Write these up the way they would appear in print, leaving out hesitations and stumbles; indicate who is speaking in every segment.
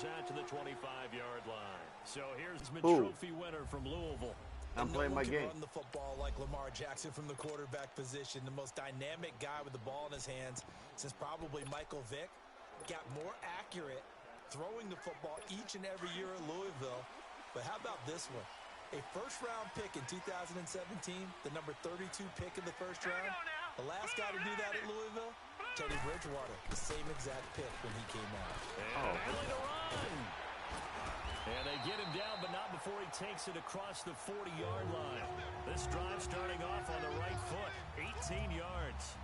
Speaker 1: goes out to the 25-yard line. So here's the trophy winner from Louisville.
Speaker 2: I'm playing my game.
Speaker 3: Run the football like Lamar Jackson from the quarterback position. The most dynamic guy with the ball in his hands since probably Michael Vick. Got more accurate throwing the football each and every year at Louisville. But how about this one? A first-round pick in 2017, the number 32 pick in the first round. The last guy to do that at Louisville, Teddy Bridgewater, the same exact pick when he came out.
Speaker 1: And Allen to run. And they get him down, but not before he takes it across the 40-yard line. This drive starting off on the right foot, 18 yards.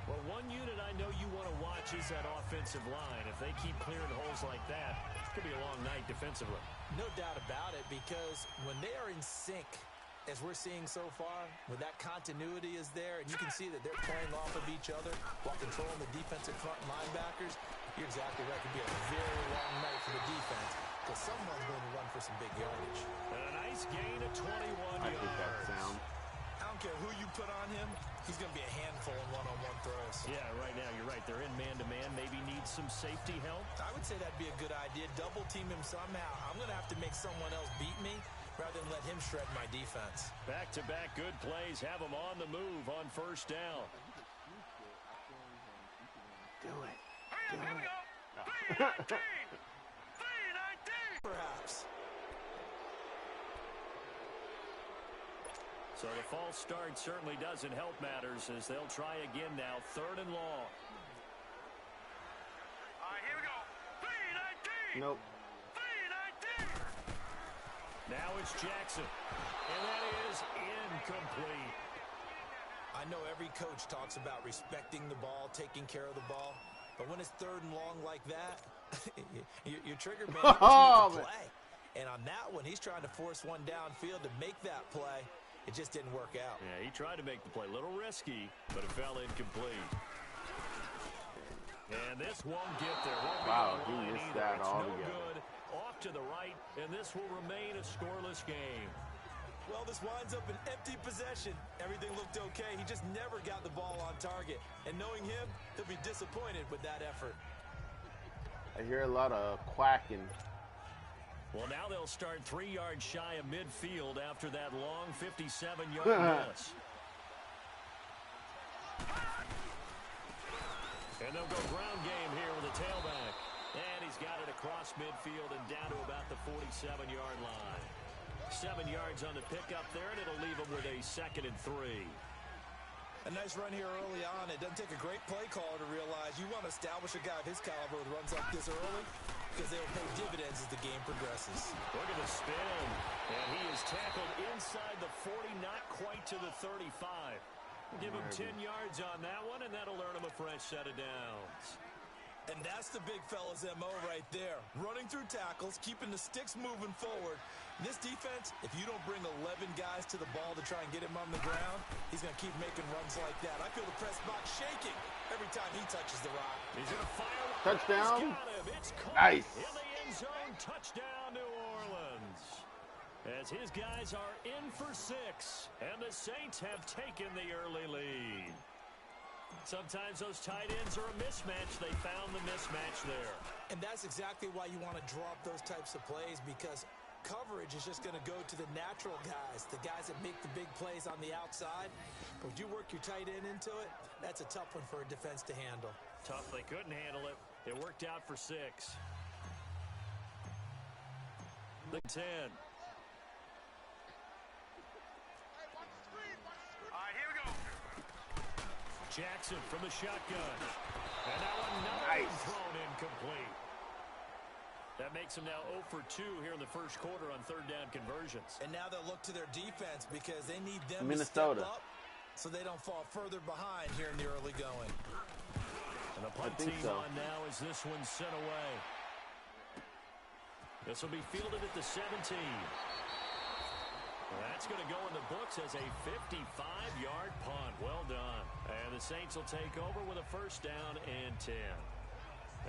Speaker 1: Well, one unit I know you want to watch is that offensive line. If they keep clearing holes like that, it could be a long night defensively.
Speaker 3: No doubt about it, because when they are in sync, as we're seeing so far, when that continuity is there, and you can see that they're playing off of each other while controlling the defensive front linebackers, you're exactly right. It could be a very long night for the defense, because someone's going to run for some big yardage.
Speaker 1: And a nice gain of 21 yards.
Speaker 2: I think that's sound.
Speaker 3: I don't care who you put on him, he's going to be a handful in one-on-one throws.
Speaker 1: Yeah, right now, you're right. They're in man-to-man. Maybe need some safety help.
Speaker 3: I would say that'd be a good idea. Double team him somehow. I'm going to have to make someone else beat me rather than let him shred my defense.
Speaker 1: Back-to-back good plays. Have him on the move on first down.
Speaker 2: Do it.
Speaker 4: Here we go. 319. 319.
Speaker 3: Perhaps.
Speaker 1: So the false start certainly doesn't help matters as they'll try again now. 3rd and long.
Speaker 4: All right, here we go. 319.
Speaker 2: Nope.
Speaker 4: 319.
Speaker 1: Now it's Jackson. And that is incomplete.
Speaker 3: I know every coach talks about respecting the ball, taking care of the ball, but when it's 3rd and long like that, your trigger man needs to play. And on that one, he's trying to force one downfield to make that play. It just didn't work out.
Speaker 1: Yeah, he tried to make the play. A little risky, but it fell incomplete. And this won't get there.
Speaker 2: Wow, he missed that altogether.
Speaker 1: No good. Off to the right, and this will remain a scoreless game.
Speaker 3: Well, this winds up an empty possession. Everything looked okay. He just never got the ball on target. And knowing him, he'll be disappointed with that effort.
Speaker 2: I hear a lot of quacking.
Speaker 1: Well, now they'll start 3 yards shy of midfield after that long 57-yard miss. And they'll go ground game here with a tailback. And he's got it across midfield and down to about the 47-yard line. 7 yards on the pickup there, and it'll leave him with a 2nd and 3.
Speaker 3: A nice run here early on. It doesn't take a great play caller to realize you want to establish a guy of his caliber with runs like this early, because they'll pay dividends as the game progresses.
Speaker 1: Look at the spin. And he is tackled inside the 40, not quite to the 35. Give him 10 yards on that one, and that'll earn him a fresh set of downs.
Speaker 3: And that's the big fella's MO right there. Running through tackles, keeping the sticks moving forward. This defense, if you don't bring 11 guys to the ball to try and get him on the ground, he's going to keep making runs like that. I feel the press box shaking every time he touches the rock.
Speaker 1: He's going to fire.
Speaker 2: Touchdown.
Speaker 1: It's
Speaker 2: Nice.
Speaker 1: In the end zone, touchdown New Orleans. As his guys are in for 6, and the Saints have taken the early lead. Sometimes those tight ends are a mismatch. They found the mismatch there.
Speaker 3: And that's exactly why you want to draw up those types of plays, because coverage is just going to go to the natural guys, the guys that make the big plays on the outside. But when you work your tight end into it, that's a tough one for a defense to handle.
Speaker 1: Tough. They couldn't handle it. It worked out for 6. The 10.
Speaker 4: All right, here we go.
Speaker 1: Jackson from the shotgun. And now another
Speaker 2: Nice.
Speaker 1: thrown incomplete. That makes him now 0 for 2 here in the first quarter on 3rd down conversions.
Speaker 3: And now they'll look to their defense because they need them
Speaker 2: Minnesota.
Speaker 3: to step up so they don't fall further behind here in the early going.
Speaker 1: And the punt team on now as this one's sent away. This will be fielded at the 17. Well, that's going to go in the books as a 55-yard punt. Well done. And the Saints will take over with a 1st down and 10.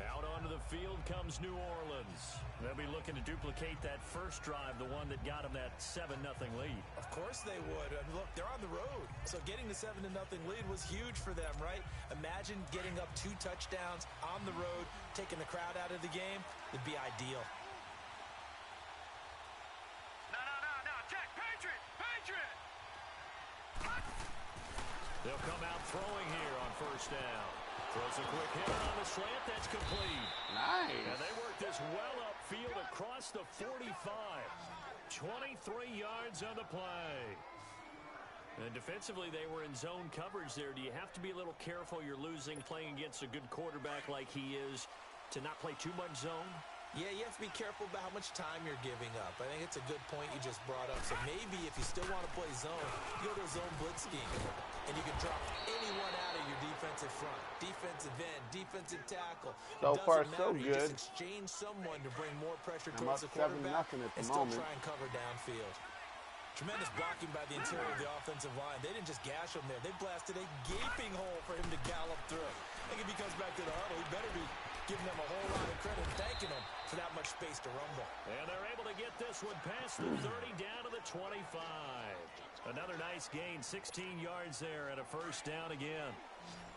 Speaker 1: Out onto the field comes New Orleans. They'll be looking to duplicate that first drive, the one that got them that 7-0 lead.
Speaker 3: Of course they would. I mean, look, they're on the road. So getting the 7-0 lead was huge for them, right? Imagine getting up 2 touchdowns on the road, taking the crowd out of the game. It'd be ideal.
Speaker 4: No. Check. Patriot.
Speaker 1: They'll come out throwing here on first down. Throws a quick hit on the slant. That's complete.
Speaker 2: Nice.
Speaker 1: And they work this well upfield across the 45. 23 yards on the play. And defensively, they were in zone coverage there. Do you have to be a little careful you're losing playing against a good quarterback like he is to not play too much zone?
Speaker 3: Yeah, you have to be careful about how much time you're giving up. I think it's a good point you just brought up. So maybe if you still want to play zone, you go to a zone blitz scheme. And you can drop anyone out of your defensive front. Defensive end, defensive tackle.
Speaker 2: So far, so
Speaker 3: You
Speaker 2: good.
Speaker 3: just exchange someone to bring more pressure
Speaker 2: I'm
Speaker 3: towards
Speaker 2: up
Speaker 3: the quarterback
Speaker 2: 7-0 at the
Speaker 3: and still
Speaker 2: moment.
Speaker 3: try and cover downfield. Tremendous blocking by the interior of the offensive line. They didn't just gash him there. They blasted a gaping hole for him to gallop through. I think if he comes back to the huddle, he better be giving them a whole lot of credit and thanking them for that much space to rumble.
Speaker 1: And they're able to get this one past the 30 down to the 25. Another nice gain, 16 yards there and a first down again.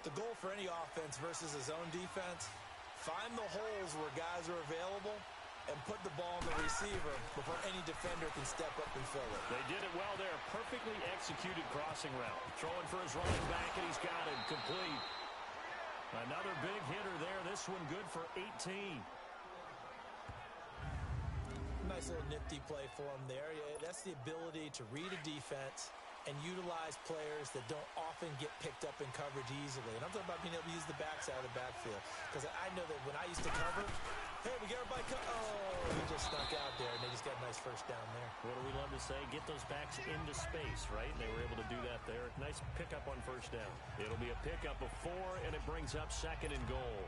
Speaker 3: The goal for any offense versus a zone defense, find the holes where guys are available and put the ball on the receiver before any defender can step up and fill it.
Speaker 1: They did it well there. Perfectly executed crossing route. Throwing for his running back, and he's got it complete. Another big hitter there. This one good for 18.
Speaker 3: Nice little nifty play for him there. Yeah, that's the ability to read a defense and utilize players that don't often get picked up in coverage easily. And I'm talking about being able to use the backside of the backfield. Because I know that when I used to cover, hey, we get everybody he just snuck out there, and they just got a nice first down there.
Speaker 1: What do we love to say? Get those backs into space, right? They were able to do that there. Nice pickup on first down. It'll be a pickup of 4, and it brings up 2nd and goal.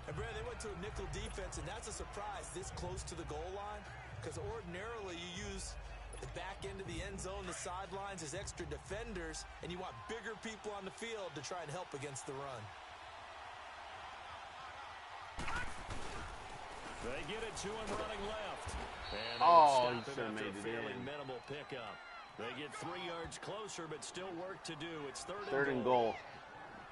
Speaker 3: And, Brad, they went to a nickel defense, and that's a surprise this close to the goal line. Because ordinarily you use the back end of the end zone, the sidelines as extra defenders, and you want bigger people on the field to try and help against the run.
Speaker 1: They get it to him running left. And
Speaker 2: he
Speaker 1: they
Speaker 2: should have
Speaker 1: stop him
Speaker 2: made
Speaker 1: after
Speaker 2: it
Speaker 1: a fairly
Speaker 2: in.
Speaker 1: minimal pickup. They get 3 yards closer, but still work to do. It's 3rd
Speaker 2: Third and goal.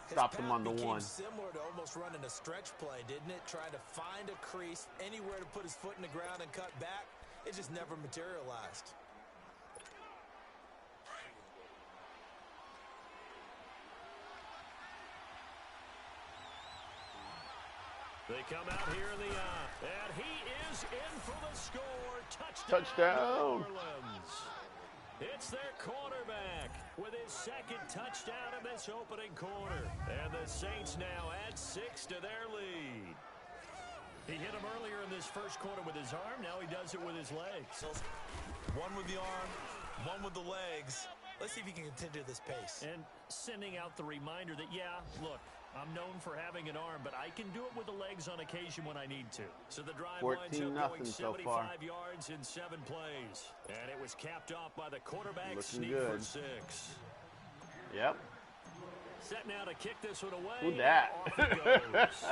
Speaker 2: Stop them on the 1.
Speaker 3: Similar to almost running a stretch play, didn't it? Trying to find a crease, anywhere to put his foot in the ground and cut back. It just never materialized.
Speaker 1: They come out here in the and he is in for the score.
Speaker 2: Touchdown.
Speaker 1: New Orleans. It's their quarterback with his 2nd touchdown in this opening quarter. And the Saints now add 6 to their lead. He hit him earlier in this first quarter with his arm. Now he does it with his legs.
Speaker 3: One with the arm, one with the legs. Let's see if he can continue this pace.
Speaker 1: And sending out the reminder that, yeah, look, I'm known for having an arm, but I can do it with the legs on occasion when I need to. So the drive winds up going 75 yards in 7 plays. And it was capped off by the quarterback sneak for 6.
Speaker 2: Yep.
Speaker 1: Set now to kick this one away.
Speaker 2: Who that?
Speaker 1: Off it goes.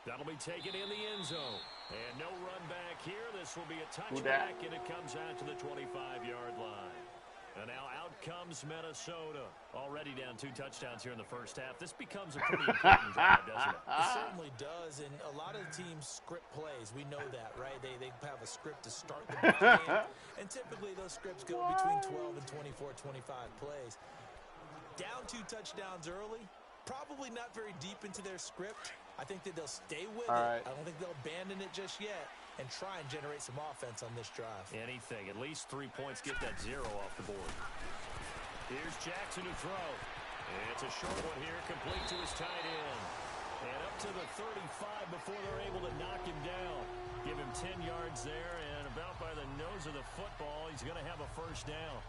Speaker 1: That'll be taken in the end zone. And no run back here. This will be a touchback, and it comes out to the 25-yard line. And now out comes Minnesota. Already down 2 touchdowns here in the first half. This becomes a pretty important drive, doesn't it?
Speaker 3: It certainly does, and a lot of teams script plays. We know that, right? They have a script to start the ball game, and typically those scripts go between 12 and 24, 25 plays. Down 2 touchdowns early, probably not very deep into their script. I think that they'll stay with it. I don't think they'll abandon it just yet and try and generate some offense on this drive.
Speaker 1: Anything. At least 3 points. Get that 0 off the board. Here's Jackson to throw. It's a short one here, complete to his tight end. And up to the 35 before they're able to knock him down. Give him 10 yards there, and about by the nose of the football, he's going to have a first down.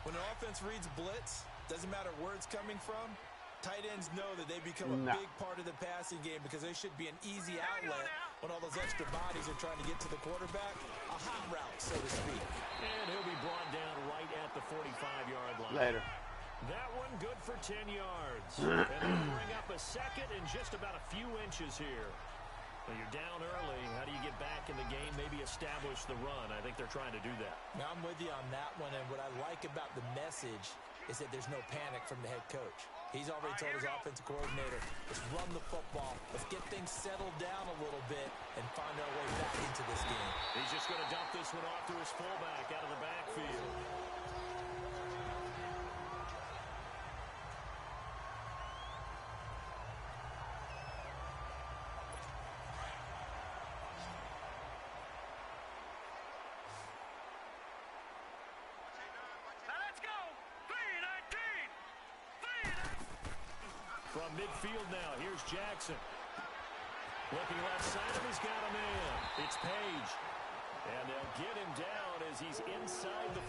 Speaker 3: When an offense reads blitz, doesn't matter where it's coming from, tight ends know that they become a big part of the passing game because they should be an easy outlet when all those extra bodies are trying to get to the quarterback. A hot route, so to speak.
Speaker 1: And he'll be brought down right at the 45-yard line.
Speaker 2: Later.
Speaker 1: That one good for 10 yards. And they'll bring up a second in just about a few inches here. Well, you're down early. How do you get back in the game, maybe establish the run? I think they're trying to do that.
Speaker 3: Now, I'm with you on that one, and what I like about the message is that there's no panic from the head coach. He's already told his offensive coordinator, let's run the football, let's get things settled down a little bit and find our way back into this game.
Speaker 1: He's just going to dump this one off to his fullback out of the backfield. From midfield now, here's Jackson. Looking left side of, he's got a man. It's Page. And they'll get him down as he's inside the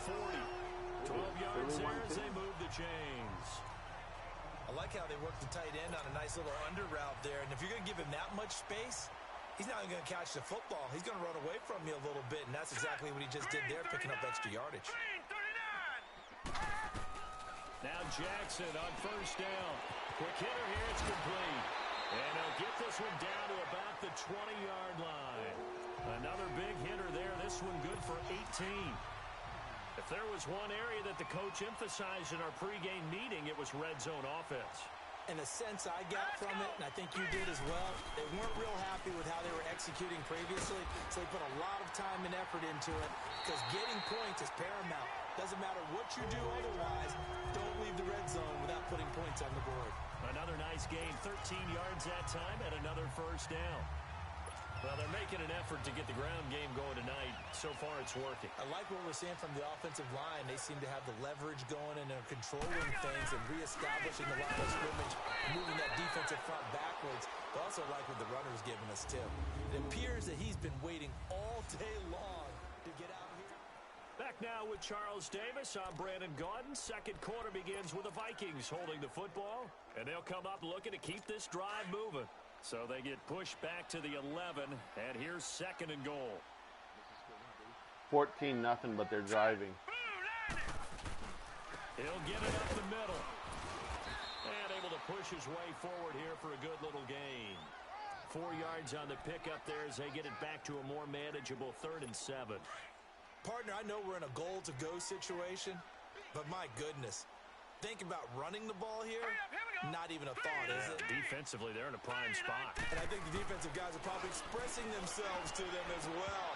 Speaker 1: 40. 12 yards there as they move the chains.
Speaker 3: I like how they work the tight end on a nice little under route there. And if you're going to give him that much space, he's not even going to catch the football. He's going to run away from you a little bit, and that's exactly what he just did there, picking up extra yardage.
Speaker 1: Now Jackson on first down. Quick hitter here, it's complete. And they'll get this one down to about the 20-yard line. Another big hitter there, this one good for 18. If there was one area that the coach emphasized in our pregame meeting, it was red zone offense.
Speaker 3: And the sense I got from it, and I think you did as well, they weren't real happy with how they were executing previously, so they put a lot of time and effort into it because getting points is paramount. Doesn't matter what you do otherwise, don't leave the red zone without putting points on the board.
Speaker 1: Another nice gain, 13 yards that time, and another first down. Well, they're making an effort to get the ground game going tonight. So far, it's working.
Speaker 3: I like what we're seeing from the offensive line. They seem to have the leverage going and they're controlling things and reestablishing the line of scrimmage, moving that defensive front backwards. But also like what the runner's giving us, too. It appears that he's been waiting all day long to get out here.
Speaker 1: Back now with Charles Davis. I'm Brandon Gaudin. Second quarter begins with the Vikings holding the football. And they'll come up looking to keep this drive moving. So they get pushed back to the 11, and here's second and goal.
Speaker 2: 14-0, but they're driving.
Speaker 1: He'll get it up the middle. And able to push his way forward here for a good little gain. 4 yards on the pickup there as they get it back to a more manageable 3rd and 7.
Speaker 3: Partner, I know we're in a goal-to-go situation, but my goodness. Think about running the ball here. Not even a thought, is it?
Speaker 1: Defensively, they're in a prime spot.
Speaker 3: And I think the defensive guys are probably expressing themselves to them as well.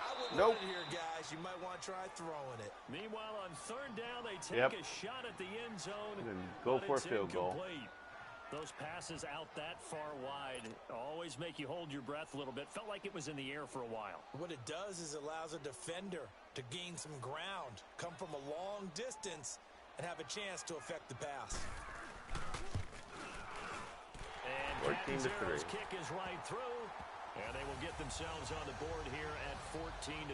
Speaker 3: I wouldn't
Speaker 2: Nope.
Speaker 3: run it here, guys. You might want to try throwing it.
Speaker 1: Meanwhile, on 3rd down, they take a shot at the end zone.
Speaker 2: Then go for a field goal.
Speaker 1: Those passes out that far wide always make you hold your breath a little bit. Felt like it was in the air for a while.
Speaker 3: What it does is it allows a defender to gain some ground, come from a long distance, and have a chance to affect the pass.
Speaker 1: And Catanzaro's kick is right through, and they will get themselves on the board here at 14-3.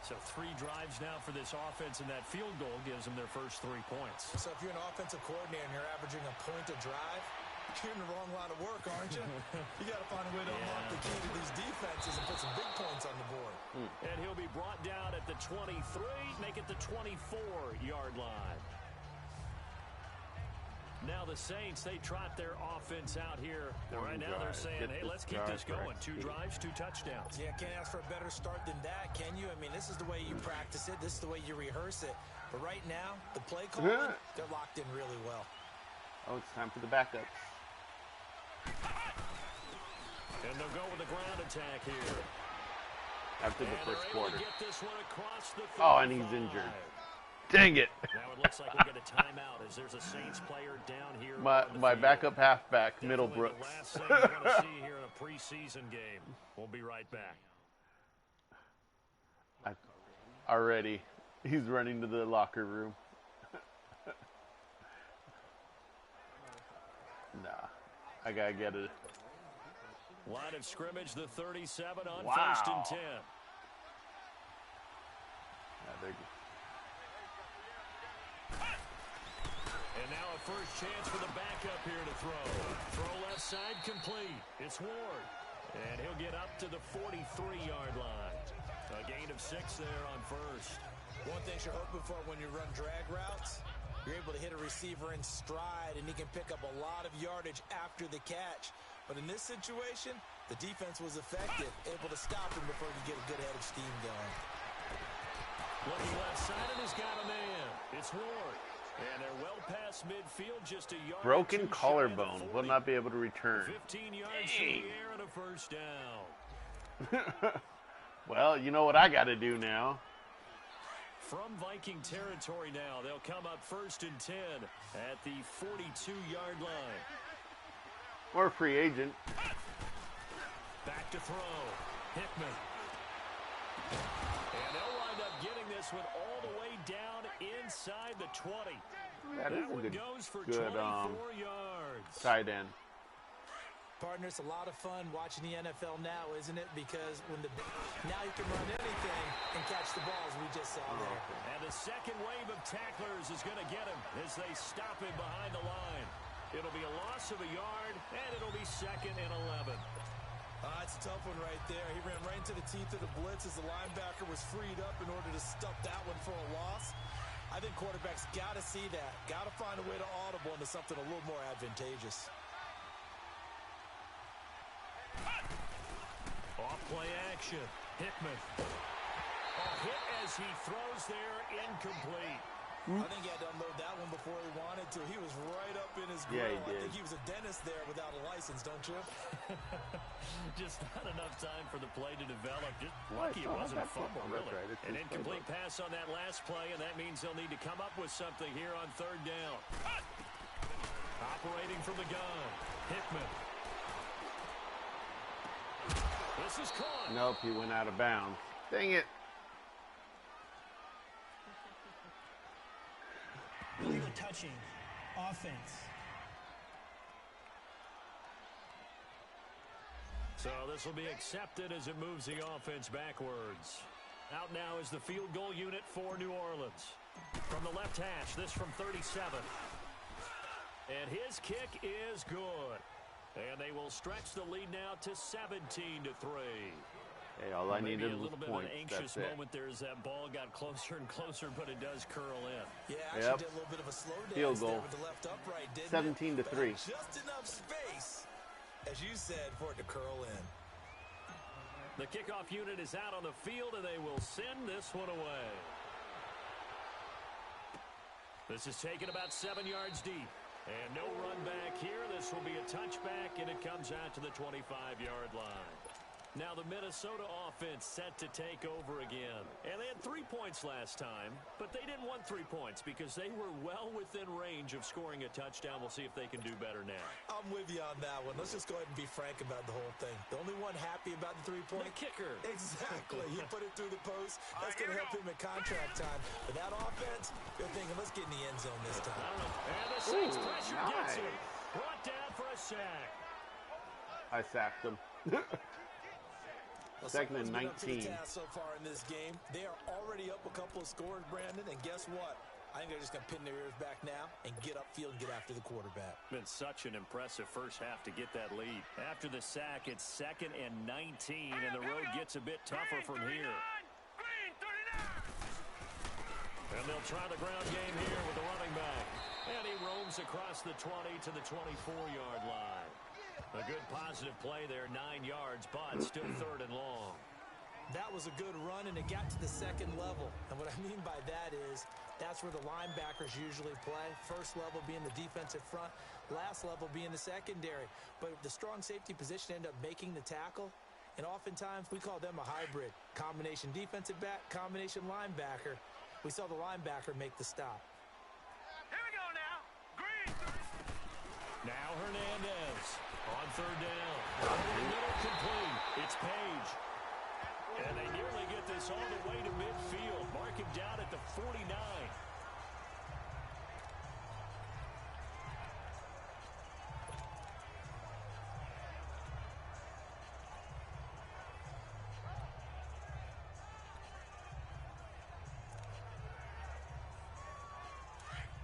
Speaker 1: So 3 drives now for this offense, and that field goal gives them their first 3 points.
Speaker 3: So if you're an offensive coordinator and you're averaging a point a drive, you're in the wrong line of work, aren't you? You got to find a way to unlock the key to these defenses and put some big points on the board.
Speaker 1: And he'll be brought down at the 23, make it the 24-yard line. Now the Saints, they trot their offense out here. And right now they're saying, hey, let's keep this going. 2 drives, 2 touchdowns.
Speaker 3: Yeah, can't ask for a better start than that, can you? I mean, this is the way you practice it. This is the way you rehearse it. But right now, the play calling, they're locked in really well.
Speaker 2: Oh, it's time for the backups.
Speaker 1: And they'll go with the ground attack here.
Speaker 2: After the first quarter.
Speaker 1: Get this one across the 35.
Speaker 2: Oh, and he's injured. Dang it.
Speaker 1: Now it looks like we'll get a timeout as there's a Saints player down here.
Speaker 2: My backup halfback, Middlebrooks.
Speaker 1: The last thing you want to see here in a preseason game. We'll be right back.
Speaker 2: Already, he's running to the locker room. Nah, I gotta get it.
Speaker 1: Line of scrimmage, the 37 on
Speaker 2: Wow.
Speaker 1: 1st and 10. And now a first chance for the backup here to throw. Throw left side complete. It's Ward. And he'll get up to the 43-yard line. A gain of 6 there on first.
Speaker 3: One thing you're hoping for when you run drag routes, You're able to hit a receiver in stride, and he can pick up a lot of yardage after the catch. But in this situation, the defense was effective, able to stop him before he could get a good head of steam going.
Speaker 1: Looking left side, and he's got a man. It's Ward. And they're well past midfield, just a yard.
Speaker 2: Broken collarbone. Will not be able to return.
Speaker 1: 15 yards in the air and a first down.
Speaker 2: Well, you know what I got to do now.
Speaker 1: From Viking territory now, they'll come up 1st and 10 at the 42-yard line.
Speaker 2: Or free agent.
Speaker 1: Back to throw. Hickman. And they'll wind up getting this one all the way down inside the 20.
Speaker 2: That is a
Speaker 1: one
Speaker 2: good,
Speaker 1: goes for
Speaker 2: good
Speaker 1: 24 yards.
Speaker 2: tight end.
Speaker 3: Partner, it's a lot of fun watching the NFL now, isn't it? Because now you can run anything and catch the balls we just saw there.
Speaker 1: And the second wave of tacklers is going to get him as they stop him behind the line. It'll be a loss of a yard, and it'll be 2nd and 11.
Speaker 3: It's a tough one right there. He ran right into the teeth of the blitz as the linebacker was freed up in order to stuff that one for a loss. I think quarterbacks got to see that. Got to find a way to audible into something a little more advantageous.
Speaker 1: Off play action. Hickman. A hit as he throws there, incomplete.
Speaker 3: I think he had to unload that one before he wanted to. He was right up in his grill.
Speaker 2: Yeah, he did.
Speaker 3: I think he was a dentist there without a license, don't you?
Speaker 1: Just not enough time for the play to develop. Just lucky it wasn't a fumble, really.
Speaker 2: Right.
Speaker 1: An incomplete pass on that last play, and that means they'll need to come up with something here on 3rd down. Operating from the gun. Hickman. This is caught.
Speaker 2: Nope, he went out of bounds. Dang it.
Speaker 5: Illegal touching. Offense.
Speaker 1: So this will be accepted as it moves the offense backwards. Out now is the field goal unit for New Orleans. From the left hash, this from 37. And his kick is good. And they will stretch the lead now to 17-3.
Speaker 2: Hey, all I needed was
Speaker 1: a little bit
Speaker 2: points.
Speaker 1: of an anxious
Speaker 2: That's it.
Speaker 1: moment there as that ball got closer and closer, but it does curl in.
Speaker 3: Yeah, actually did a little bit of a slow dance
Speaker 2: Field goal.
Speaker 3: there with the left upright, didn't
Speaker 2: 17-3.
Speaker 3: Just enough space, as you said, for it to curl in.
Speaker 1: The kickoff unit is out on the field, and they will send this one away. This is taken about 7 yards deep. And no run back here. This will be a touchback, and it comes out to the 25-yard line. Now the Minnesota offense set to take over again. And they had 3 points last time, but they didn't want 3 points because they were well within range of scoring a touchdown. We'll see if they can do better now.
Speaker 3: I'm with you on that one. Let's just go ahead and be frank about the whole thing. The only one happy about the 3-point?
Speaker 1: The kicker.
Speaker 3: Exactly. He put it through the post. That's going to help him at contract time. But that offense, they're thinking, let's get in the end zone this time.
Speaker 1: And the Saints pressure gets him. Brought down for a sack.
Speaker 2: I sacked him. Second and 19.
Speaker 3: So far in this game, they are already up a couple of scores, Brandon, and guess what? I think they're just going to pin their ears back now and get upfield and get after the quarterback.
Speaker 1: Been such an impressive first half to get that lead. After the sack, it's 2nd and 19, and the road gets a bit tougher from here. And they'll try the ground game here with the running back. And he roams across the 20 to the 24-yard line. A good positive play there, 9 yards, but still 3rd and long.
Speaker 3: That was a good run, and it got to the 2nd level. And what I mean by that is that's where the linebackers usually play. First level being the defensive front, last level being the secondary. But the strong safety position ended up making the tackle, and oftentimes we call them a hybrid. Combination defensive back, combination linebacker. We saw the linebacker make the stop.
Speaker 4: Here we go now. Green.
Speaker 1: Now Hernandez on 3rd down. Middle complete. It's Page. And they nearly get this all the way to midfield. Mark him down at the 49.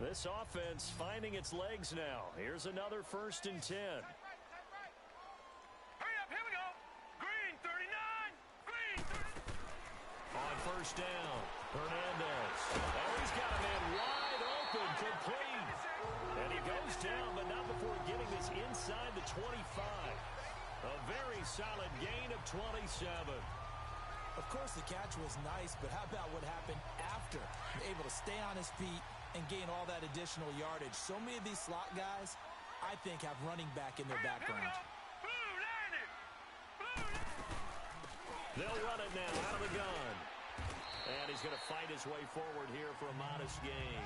Speaker 1: This offense finding its legs now. Here's another 1st and 10.
Speaker 4: Hurry up, here we go. Green, 39. Green, 30.
Speaker 1: On 1st down, Hernandez. Oh, he's got a man wide open. open, complete. And he goes down, but not before getting this inside the 25. A very solid gain of 27.
Speaker 3: Of course, the catch was nice, but how about what happened after? Able to stay on his feet and gain all that additional yardage. So many of these slot guys, I think, have running back in their background.
Speaker 1: They'll run it now out of the gun. And he's going to fight his way forward here for a modest gain.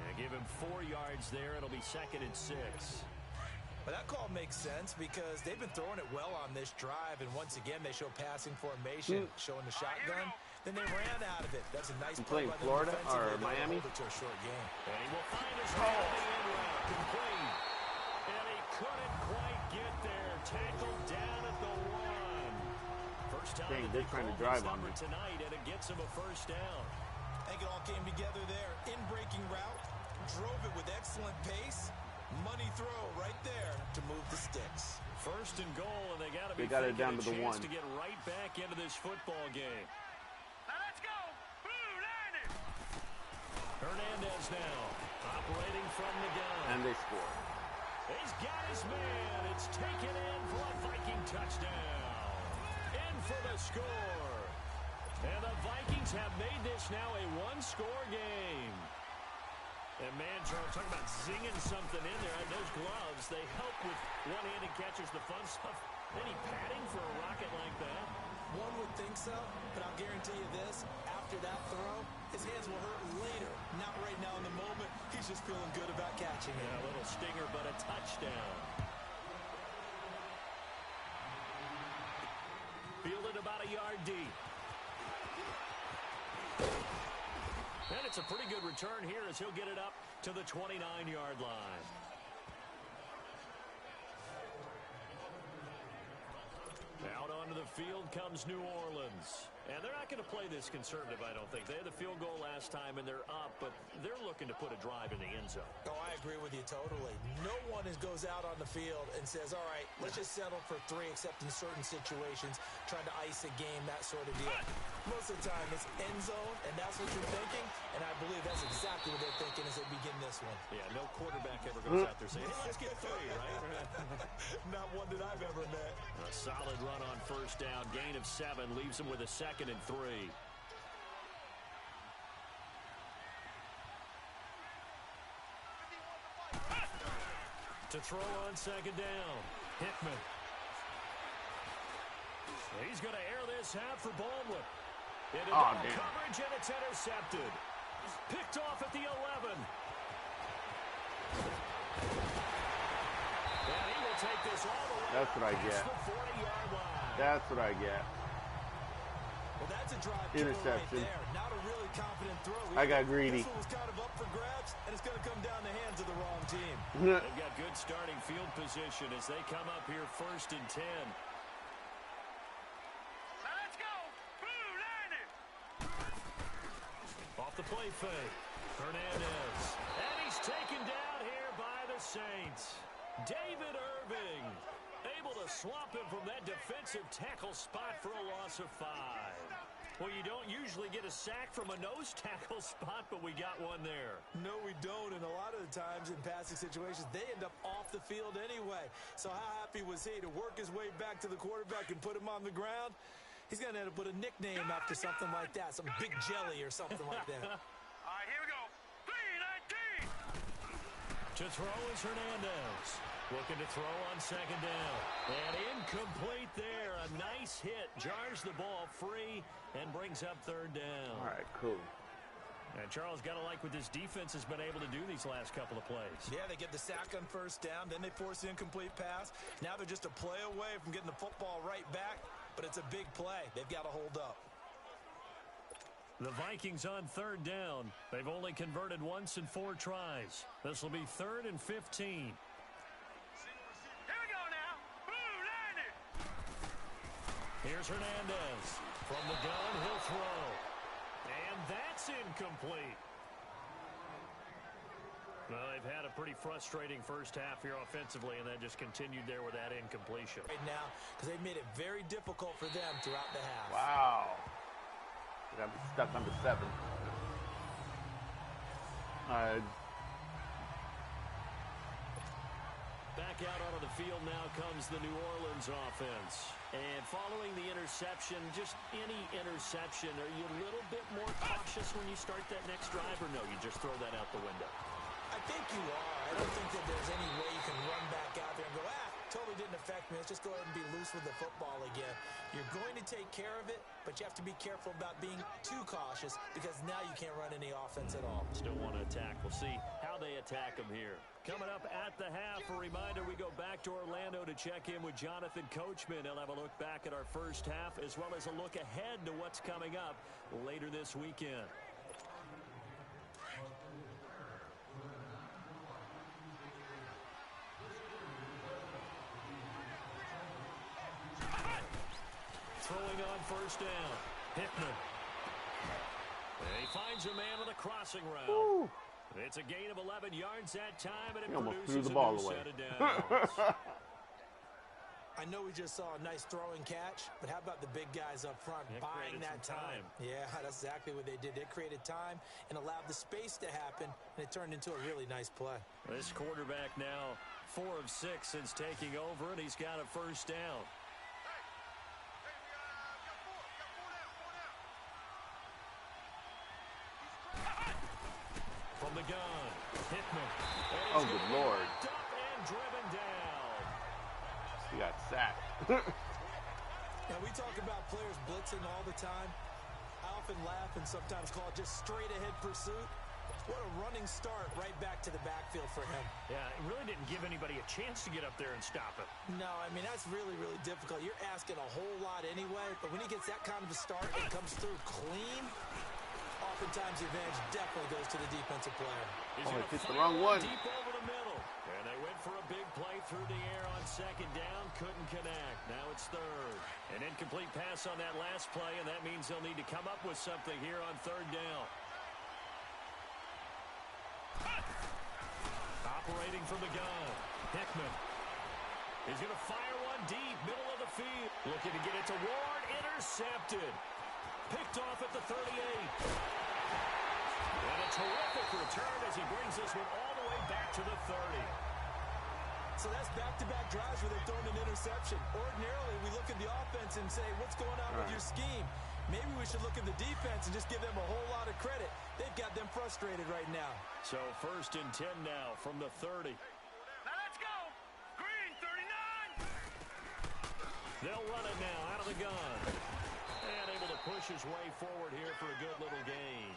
Speaker 1: And give him 4 yards there. It'll be 2nd and 6.
Speaker 3: But that call makes sense because they've been throwing it well on this drive, and once again they show passing formation, showing the shotgun. Then they ran out of it. That's a nice play by the
Speaker 2: Florida or
Speaker 3: defensive.
Speaker 2: Miami?
Speaker 3: Hold it to a short game.
Speaker 1: And he will find his way on the end route, complete. And he couldn't quite get there. Tackled down at the 1. First time
Speaker 2: Dang, they're trying to drive on me
Speaker 1: tonight, and it gets him a first down.
Speaker 3: I think it all came together there. In-breaking route, drove it with excellent pace. Money throw right there to move the sticks.
Speaker 1: First and goal, and they got to be
Speaker 2: got it down to the 1
Speaker 1: to get right back into this football game.
Speaker 4: Now let's go. Blue Niners.
Speaker 1: Hernandez now operating from the gun.
Speaker 2: and they score.
Speaker 1: He's got his man. It's taken in for a Viking touchdown. In for the score. And the Vikings have made this now a one-score game. And, man, Charles, talking about zinging something in there. Those gloves, they help with one-handed catches, the fun stuff. Any padding for a rocket like that?
Speaker 3: One would think so, but I'll guarantee you this. After that throw, his hands will hurt later. Not right now in the moment. He's just feeling good about catching it.
Speaker 1: Yeah, a little stinger, but a touchdown. Fielded about a yard deep. And it's a pretty good return here as he'll get it up to the 29-yard line. Out onto the field comes New Orleans. And they're not going to play this conservative, I don't think. They had the field goal last time, and they're up, but they're looking to put a drive in the end zone.
Speaker 3: Oh, I agree with you totally. No one goes out on the field and says, all right, let's just settle for 3, except in certain situations, trying to ice a game, that sort of deal. Most of the time, it's end zone, and that's what you're thinking, and I believe that's exactly what they're thinking as they begin this one.
Speaker 1: Yeah, no quarterback ever goes out there saying, hey, let's get 3, right?
Speaker 3: Not one that I've ever met.
Speaker 1: A solid run on first down. Gain of 7 leaves him with a 2nd and 3. To throw on 2nd down. Hickman. He's going to air this out for Baldwin. Into double coverage, and it's intercepted. Picked off at the 11. And he will take this all the way.
Speaker 2: That's what I get.
Speaker 1: The 40-yard line.
Speaker 2: That's what I get.
Speaker 3: Well, that's a drive
Speaker 2: Interception.
Speaker 3: right there. Not a really confident throw.
Speaker 2: I got greedy.
Speaker 3: This one was kind of up for grabs, and it's going to come down the hands of the wrong team.
Speaker 1: They've got good starting field position as they come up here 1st and 10.
Speaker 4: Now let's go. Blue Niners.
Speaker 1: Off the play fake. Hernandez. And he's taken down here by the Saints. David Irving able to swamp him from that defensive tackle spot for a loss of 5. Well, you don't usually get a sack from a nose tackle spot, but we got one there.
Speaker 3: No, we don't, and a lot of the times in passing situations, they end up off the field anyway. So how happy was he to work his way back to the quarterback and put him on the ground? He's going to end up with a nickname after something like that, some Big Jelly or something like that.
Speaker 4: All right, here we go. 3-19.
Speaker 1: To throw is Hernandez. Looking to throw on 2nd down. And incomplete there. A nice hit. Jars the ball free and brings up 3rd down.
Speaker 2: All right, cool.
Speaker 1: And Charles got to like what this defense has been able to do these last couple of plays.
Speaker 3: Yeah, they get the sack on 1st down, then they force the incomplete pass. Now they're just a play away from getting the football right back, but it's a big play. They've got to hold up.
Speaker 1: The Vikings on 3rd down. They've only converted once in 4 tries. This will be 3rd and 15.
Speaker 4: Here we go now. Blue Niners.
Speaker 1: Here's Hernandez. From the gun, he'll throw. And that's incomplete. Well, they've had a pretty frustrating first half here offensively, and that just continued there with that incompletion.
Speaker 3: Right now, because they've made it very difficult for them throughout the half.
Speaker 2: Wow. I'm stuck under 7.
Speaker 1: Back out onto the field now comes the New Orleans offense. And following the interception, just any interception, are you a little bit more cautious when you start that next drive, or no, you just throw that out the window?
Speaker 3: I think you are. I don't think that there's any way you can run back out there and go, totally didn't affect me. Let's just go ahead and be loose with the football again. You're going to take care of it, but you have to be careful about being too cautious because now you can't run any offense at all.
Speaker 1: Still want to attack. We'll see how they attack them here. Coming up at the half, a reminder, we go back to Orlando to check in with Jonathan Coachman. He'll have a look back at our first half as well as a look ahead to what's coming up later this weekend. Throwing on first down. Hickman. And he finds a man with a crossing route.
Speaker 2: Woo.
Speaker 1: It's a gain of 11 yards that time, and it
Speaker 2: He almost
Speaker 1: produces
Speaker 2: threw the ball
Speaker 1: a new
Speaker 2: away.
Speaker 1: set of downs.
Speaker 3: I know we just saw a nice throwing catch, but how about the big guys up front buying that time? Yeah, that's exactly what they did. They created time and allowed the space to happen, and it turned into a really nice play.
Speaker 1: This quarterback now 4 of 6 since taking over, and he's got a first down. From the gun, Hickman.
Speaker 2: Oh, good Lord.
Speaker 1: Up and driven down.
Speaker 2: He got sacked.
Speaker 3: Now, we talk about players blitzing all the time. I often laugh and sometimes call it just straight-ahead pursuit. What a running start right back to the backfield for him.
Speaker 1: Yeah, it really didn't give anybody a chance to get up there and stop it.
Speaker 3: No, I mean, that's really, really difficult. You're asking a whole lot anyway, but when he gets that kind of a start and comes through clean, oftentimes the advantage definitely goes to the defensive player.
Speaker 2: Oh, he picked the wrong one.
Speaker 1: Deep over the middle. And they went for a big play through the air on second down. Couldn't connect. Now it's third. An incomplete pass on that last play, and that means they'll need to come up with something here on third down. Operating from the gun. Hickman. He's going to fire one deep, middle of the field. Looking to get it to Ward. Intercepted. Picked off at the 38. And a terrific return as he brings this one all the way back to the 30.
Speaker 3: So that's back-to-back drives where they've thrown an interception. Ordinarily, we look at the offense and say, what's going on with your scheme? Maybe we should look at the defense and just give them a whole lot of credit. They've got them frustrated right now.
Speaker 1: So 1st and 10 now from the 30.
Speaker 4: Now let's go. Green, 39.
Speaker 1: They'll run it now out of the gun. And able to push his way forward here for a good little gain.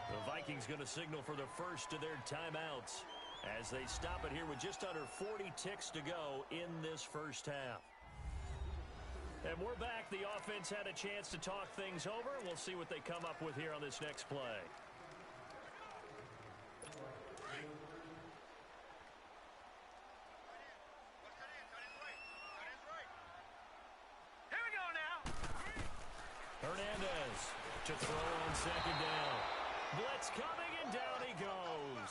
Speaker 1: The Vikings going to signal for the first of their timeouts as they stop it here with just under 40 ticks to go in this first half. And we're back. The offense had a chance to talk things over. We'll see what they come up with here on this next play.
Speaker 4: Here we go now.
Speaker 1: Hernandez to throw on second down. Blitz coming, and down he goes.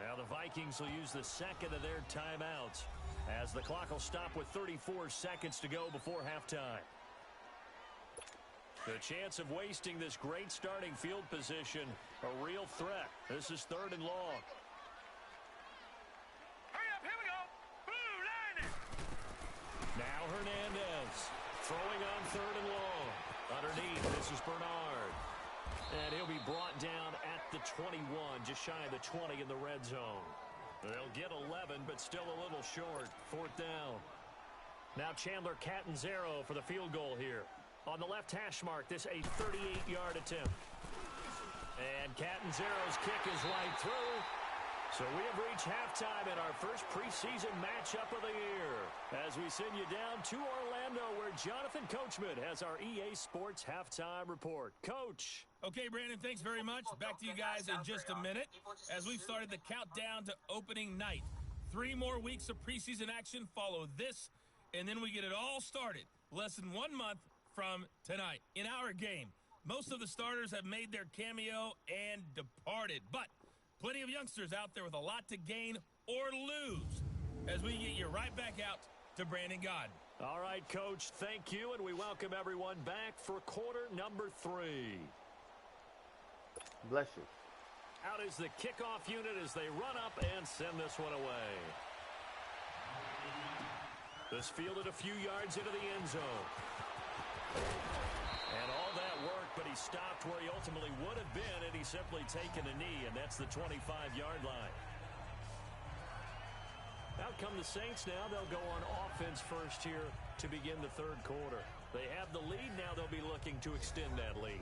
Speaker 1: Now the Vikings will use the second of their timeouts as the clock will stop with 34 seconds to go before halftime. The chance of wasting this great starting field position, a real threat. This is 3rd and long.
Speaker 4: Hurry up, here we go. Boo, line it.
Speaker 1: Now Hernandez throwing on 3rd and long. Underneath, this is Bernard. And he'll be brought down at the 21, just shy of the 20 in the red zone. They'll get 11, but still a little short. 4th down. Now Chandler Catanzaro for the field goal here. On the left hash mark, this a 38-yard attempt. And Catanzaro's kick is right through. So we have reached halftime in our first preseason matchup of the year as we send you down to Orlando where Jonathan Coachman has our EA Sports halftime report. Coach.
Speaker 6: Okay, Brandon, thanks very much. Back to you guys in just a minute as we've started the countdown to opening night. 3 more weeks of preseason action follow this, and then we get it all started less than 1 month from tonight. In our game, most of the starters have made their cameo and departed, but plenty of youngsters out there with a lot to gain or lose as we get you right back out to Brandon Gaudin.
Speaker 1: All right, Coach, thank you, and we welcome everyone back for quarter number 3.
Speaker 2: Bless you.
Speaker 1: Out is the kickoff unit as they run up and send this one away. This fielded a few yards into the end zone. And all that work, but he stopped where he ultimately would have been, and he's simply taken a knee, and that's the 25-yard line. Out come the Saints now. They'll go on offense first here to begin the third quarter. They have the lead. Now they'll be looking to extend that lead.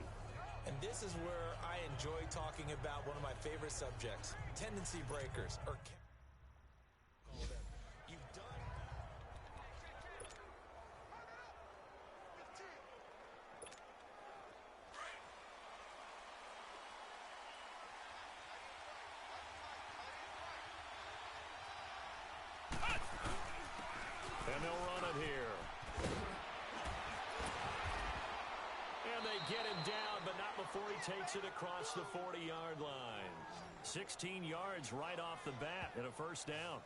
Speaker 3: And this is where I enjoy talking about one of my favorite subjects, tendency breakers, or you've done.
Speaker 1: And they'll run it here. And they get him down, but not before he takes it across the 40-yard line. 16 yards right off the bat and a first down.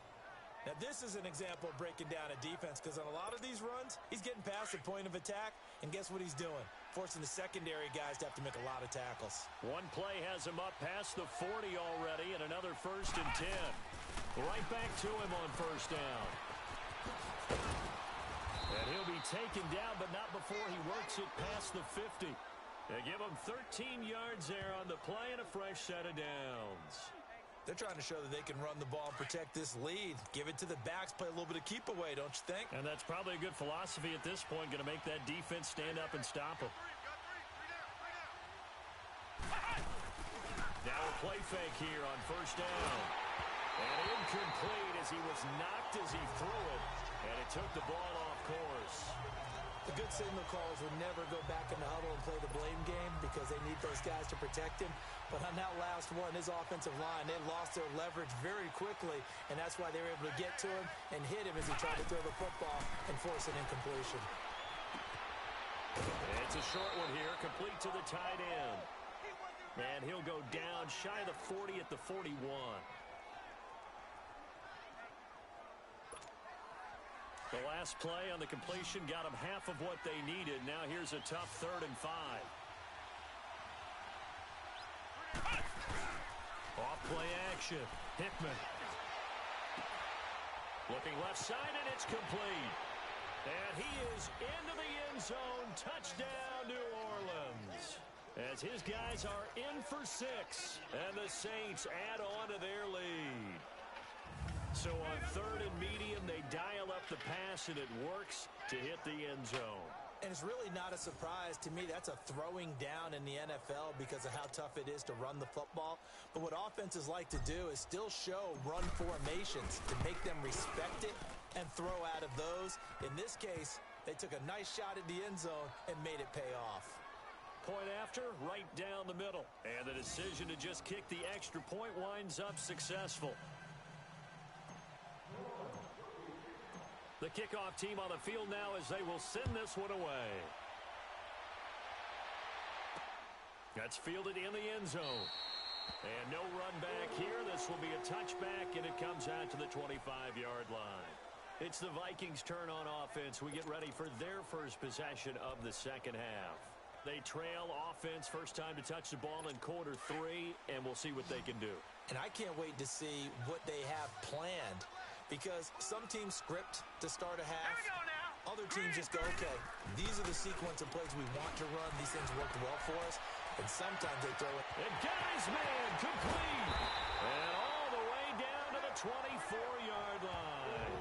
Speaker 3: Now, this is an example of breaking down a defense, because on a lot of these runs, he's getting past the point of attack, and guess what he's doing? Forcing the secondary guys to have to make a lot of tackles.
Speaker 1: One play has him up past the 40 already, and another 1st and 10. Right back to him on first down. And he'll be taken down, but not before he works it past the 50. They give him 13 yards there on the play and a fresh set of downs.
Speaker 3: They're trying to show that they can run the ball and protect this lead. Give it to the backs, play a little bit of keep away, don't you think?
Speaker 1: And that's probably a good philosophy at this point, going to make that defense stand up and stop him. Now a play fake here on first down. And incomplete as he was knocked as he threw it. And it took the ball off course.
Speaker 3: The good signal callers will never go back in the huddle and play the blame game because they need those guys to protect him. But on that last one, his offensive line, they lost their leverage very quickly, and that's why they were able to get to him and hit him as he tried to throw the football and force an incompletion.
Speaker 1: It's a short one here, complete to the tight end. And he'll go down shy of the 40 at the 41. The last play on the completion got them half of what they needed. Now here's a tough 3rd and 5. Off play action. Hickman. Looking left side, and it's complete. And he is into the end zone. Touchdown, New Orleans. As his guys are in for 6. And the Saints add on to their lead. So on 3rd and medium, they dial up the pass, and it works to hit the end zone.
Speaker 3: And it's really not a surprise to me. That's a throwing down in the NFL because of how tough it is to run the football. But what offenses like to do is still show run formations to make them respect it and throw out of those. In this case, they took a nice shot at the end zone and made it pay off.
Speaker 1: Point after, right down the middle. And the decision to just kick the extra point winds up successful. The kickoff team on the field now as they will send this one away. That's fielded in the end zone. And no run back here. This will be a touchback, and it comes out to the 25-yard line. It's the Vikings' turn on offense. We get ready for their first possession of the second half. They trail offense, first time to touch the ball in quarter 3, and we'll see what they can do.
Speaker 3: And I can't wait to see what they have planned. Because some teams script to start a half. Other teams just go, okay, these are the sequence of plays we want to run. These things worked well for us. And sometimes they throw it.
Speaker 1: And guy's man complete. And all the way down to the 24-yard line.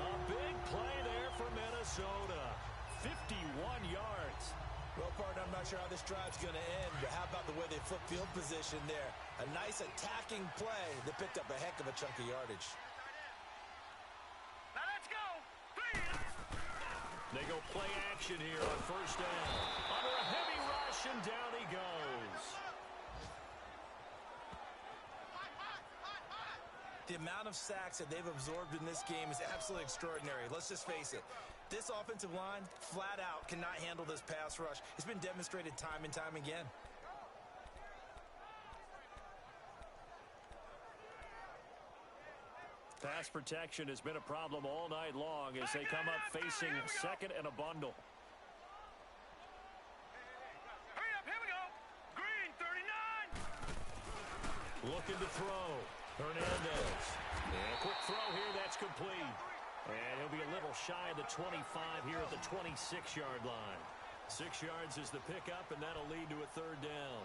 Speaker 1: A big play there for Minnesota. 51 yards.
Speaker 3: Well, partner, I'm not sure how this drive's going to end, but how about the way they flip field position there? A nice attacking play that picked up a heck of a chunk of yardage.
Speaker 1: They go play action here on first down. Under a heavy rush, and down he goes.
Speaker 3: The amount of sacks that they've absorbed in this game is absolutely extraordinary. Let's just face it. This offensive line, flat out, cannot handle this pass rush. It's been demonstrated time and time again.
Speaker 1: Pass protection has been a problem all night long as they come up facing second and a bundle.
Speaker 4: Hurry up, here we go. Green, 39.
Speaker 1: Looking to throw. Hernandez. And a quick throw here. That's complete. And he'll be a little shy of the 25 here at the 26-yard line. 6 yards is the pickup, and that'll lead to a third down.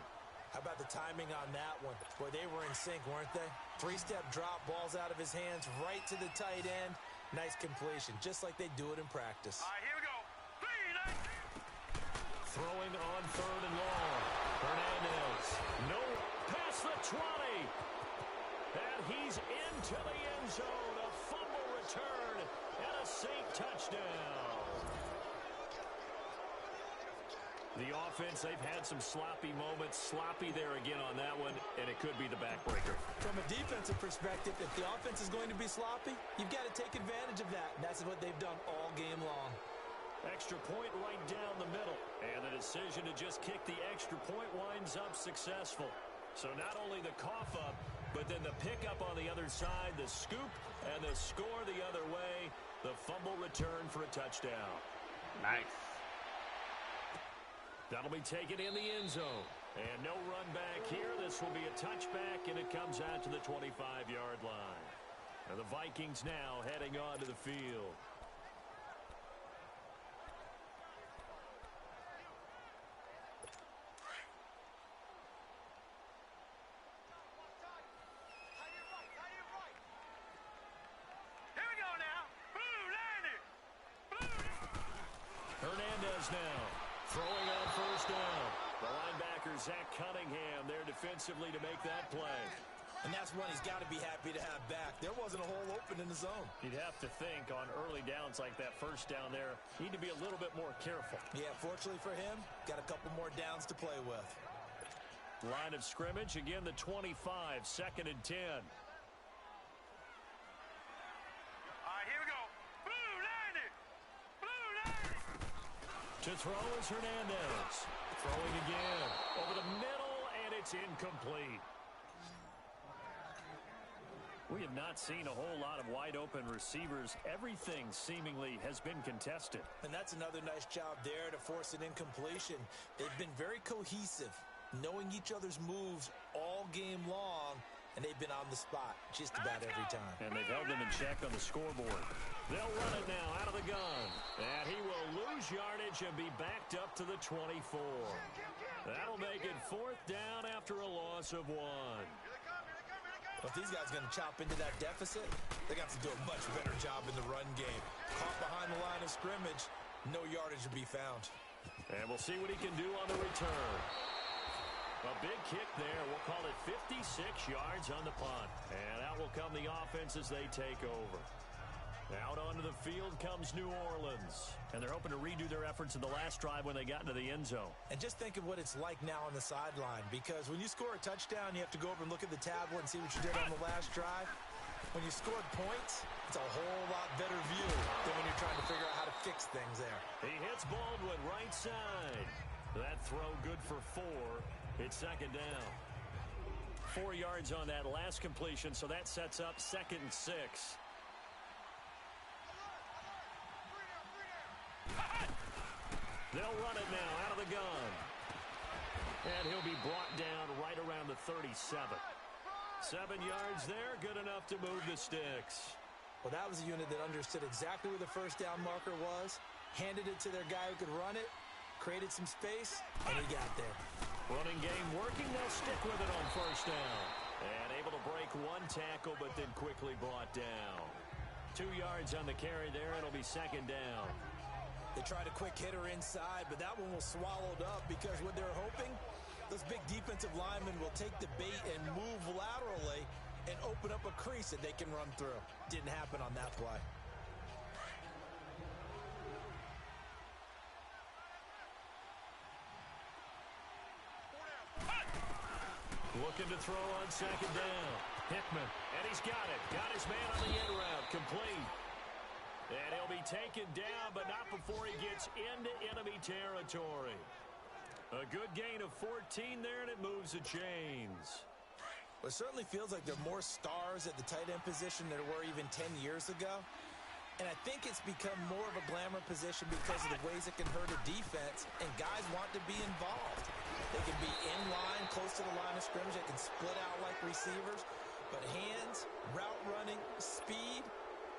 Speaker 3: How about the timing on that one? Boy, they were in sync, weren't they? 3-step drop, balls out of his hands, right to the tight end. Nice completion, just like they do it in practice.
Speaker 4: All right, here we go.
Speaker 1: Throwing on third and long. Hernandez. No, past the 20. And he's into the end zone. A fumble return and a Saint touchdown. The offense, they've had some sloppy moments. Sloppy there again on that one, and it could be the backbreaker.
Speaker 3: From a defensive perspective, if the offense is going to be sloppy, you've got to take advantage of that. And that's what they've done all game long.
Speaker 1: Extra point right down the middle. And the decision to just kick the extra point winds up successful. So not only the cough up, but then the pickup on the other side, the scoop, and the score the other way. The fumble return for a touchdown.
Speaker 2: Nice.
Speaker 1: That'll be taken in the end zone. And no run back here. This will be a touchback, and it comes out to the 25-yard line. And the Vikings now heading onto the field.
Speaker 4: Here we go now. Blue, line it.
Speaker 1: Hernandez now throwing on first down. The linebacker, Zach Cunningham, there defensively to make that play.
Speaker 3: And that's one he's got to be happy to have back. There wasn't a hole open in the zone.
Speaker 1: You'd have to think on early downs like that first down there, need to be a little bit more careful.
Speaker 3: Yeah, fortunately for him, got a couple more downs to play with.
Speaker 1: Line of scrimmage, again the 25, 2nd and 10.
Speaker 4: All right, here we go. Blue, line it. Blue, line it.
Speaker 1: To throw is Hernandez. Throwing again. Over the middle, and it's incomplete. We have not seen a whole lot of wide-open receivers. Everything seemingly has been contested.
Speaker 3: And that's another nice job there to force an incompletion. They've been very cohesive, knowing each other's moves all game long, and they've been on the spot just about every time.
Speaker 1: And they've held them in check on the scoreboard. They'll run it now out of the gun. And he will lose yardage and be backed up to the 24. That'll make it 4th down after a loss of 1.
Speaker 3: But if these guys are going to chop into that deficit, they got to do a much better job in the run game. Caught behind the line of scrimmage, no yardage to be found.
Speaker 1: And we'll see what he can do on the return. A big kick there. We'll call it 56 yards on the punt. And out will come the offense as they take over. Out onto the field comes New Orleans. And they're hoping to redo their efforts in the last drive when they got into the end zone.
Speaker 3: And just think of what it's like now on the sideline. Because when you score a touchdown, you have to go over and look at the tablet and see what you did on the last drive. When you scored points, it's a whole lot better view than when you're trying to figure out how to fix things there.
Speaker 1: He hits Baldwin right side. That throw good for 4. It's 2nd down. 4 yards on that last completion, so that sets up 2nd and 6. They'll run it now out of the gun. And he'll be brought down right around the 37. 7 yards there, good enough to move the sticks.
Speaker 3: Well, that was a unit that understood exactly where the first down marker was, handed it to their guy who could run it, created some space, and he got there.
Speaker 1: Running game working, they'll stick with it on first down. And able to break one tackle, but then quickly brought down. 2 yards on the carry there, it'll be 2nd down.
Speaker 3: They tried a quick hitter inside, but that one was swallowed up because what they're hoping, those big defensive linemen will take the bait and move laterally and open up a crease that they can run through. Didn't happen on that play.
Speaker 1: Looking to throw on 2nd down. Hickman, and he's got it. Got his man on the in route, complete. And he'll be taken down, but not before he gets into enemy territory. A good gain of 14 there, and it moves the chains.
Speaker 3: Well, it certainly feels like there are more stars at the tight end position than there were even 10 years ago. And I think it's become more of a glamour position because of the ways it can hurt a defense, and guys want to be involved. They can be in line, close to the line of scrimmage. They can split out like receivers. But hands, route running, speed,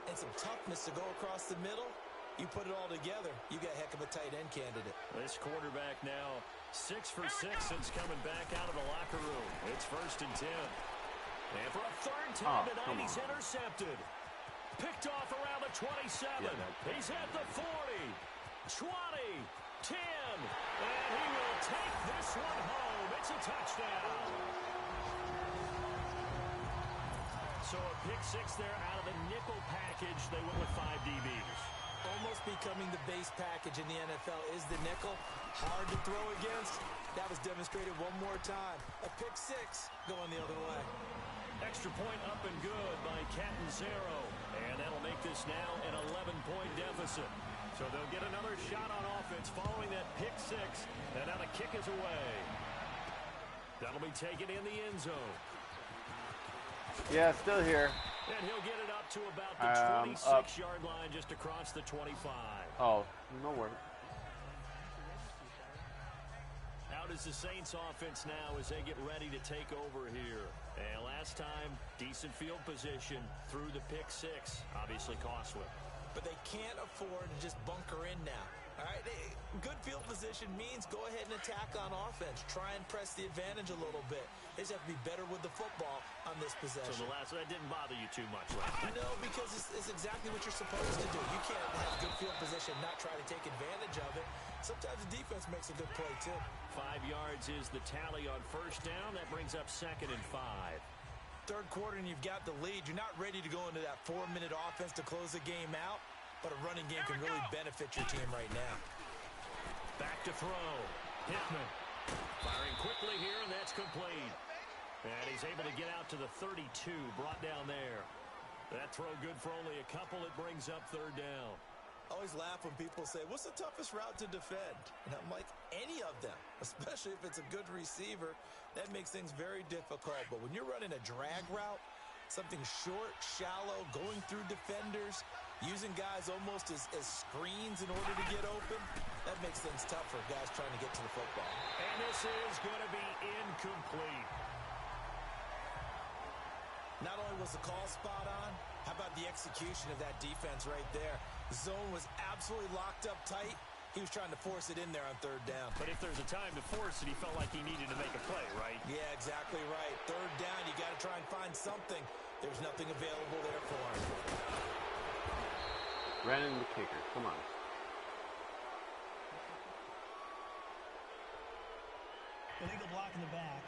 Speaker 3: and some toughness to go across the middle, you put it all together, you got a heck of a tight end candidate.
Speaker 1: This quarterback now 6 for 6 since coming back out of the locker room. It's 1st and 10. And for a third time tonight, he's intercepted. Picked off around the 27. He's at the 40, 20, 10. And he will take this one home. It's a touchdown. So a pick 6 there out of the nickel package. They went with 5 DBs.
Speaker 3: Almost becoming the base package in the NFL is the nickel. Hard to throw against. That was demonstrated one more time. A pick 6 going the other way.
Speaker 1: Extra point up and good by Catanzaro. And that'll make this now an 11-point deficit. So they'll get another shot on offense following that pick 6. And now the kick is away. That'll be taken in the end zone.
Speaker 2: Yeah, still here.
Speaker 1: And he'll get it up to about the 26-yard line just across the 25.
Speaker 2: Oh, no worries.
Speaker 1: Out is the Saints offense now as they get ready to take over here. And last time, decent field position through the pick 6. Obviously costly.
Speaker 3: But they can't afford to just bunker in now. All right, good field position means go ahead and attack on offense. Try and press the advantage a little bit. They just have to be better with the football on this possession.
Speaker 1: So the last one, that didn't bother you too much, right?
Speaker 3: No, because it's exactly what you're supposed to do. You can't have good field position, not try to take advantage of it. Sometimes the defense makes a good play, too.
Speaker 1: 5 yards is the tally on 1st down. That brings up 2nd and 5.
Speaker 3: Third quarter and you've got the lead. You're not ready to go into that 4-minute offense to close the game out. But a running game can really benefit your team right now.
Speaker 1: Back to throw. Hickman firing quickly here, and that's complete. And he's able to get out to the 32, brought down there. That throw good for only a couple. It brings up 3rd down.
Speaker 3: I always laugh when people say, what's the toughest route to defend? And I'm like, any of them, especially if it's a good receiver. That makes things very difficult. But when you're running a drag route, something short, shallow, going through defenders, using guys almost as screens in order to get open, that makes things tough for guys trying to get to the football.
Speaker 1: And this is going to be incomplete.
Speaker 3: Not only was the call spot on, how about the execution of that defense right there? The zone was absolutely locked up tight. He was trying to force it in there on 3rd down.
Speaker 1: But if there's a time to force it, he felt like he needed to make a play, right?
Speaker 3: Yeah, exactly right. 3rd down, you got to try and find something. There's nothing available there for him.
Speaker 2: Ran in the kicker. Come on.
Speaker 5: Illegal block in the back.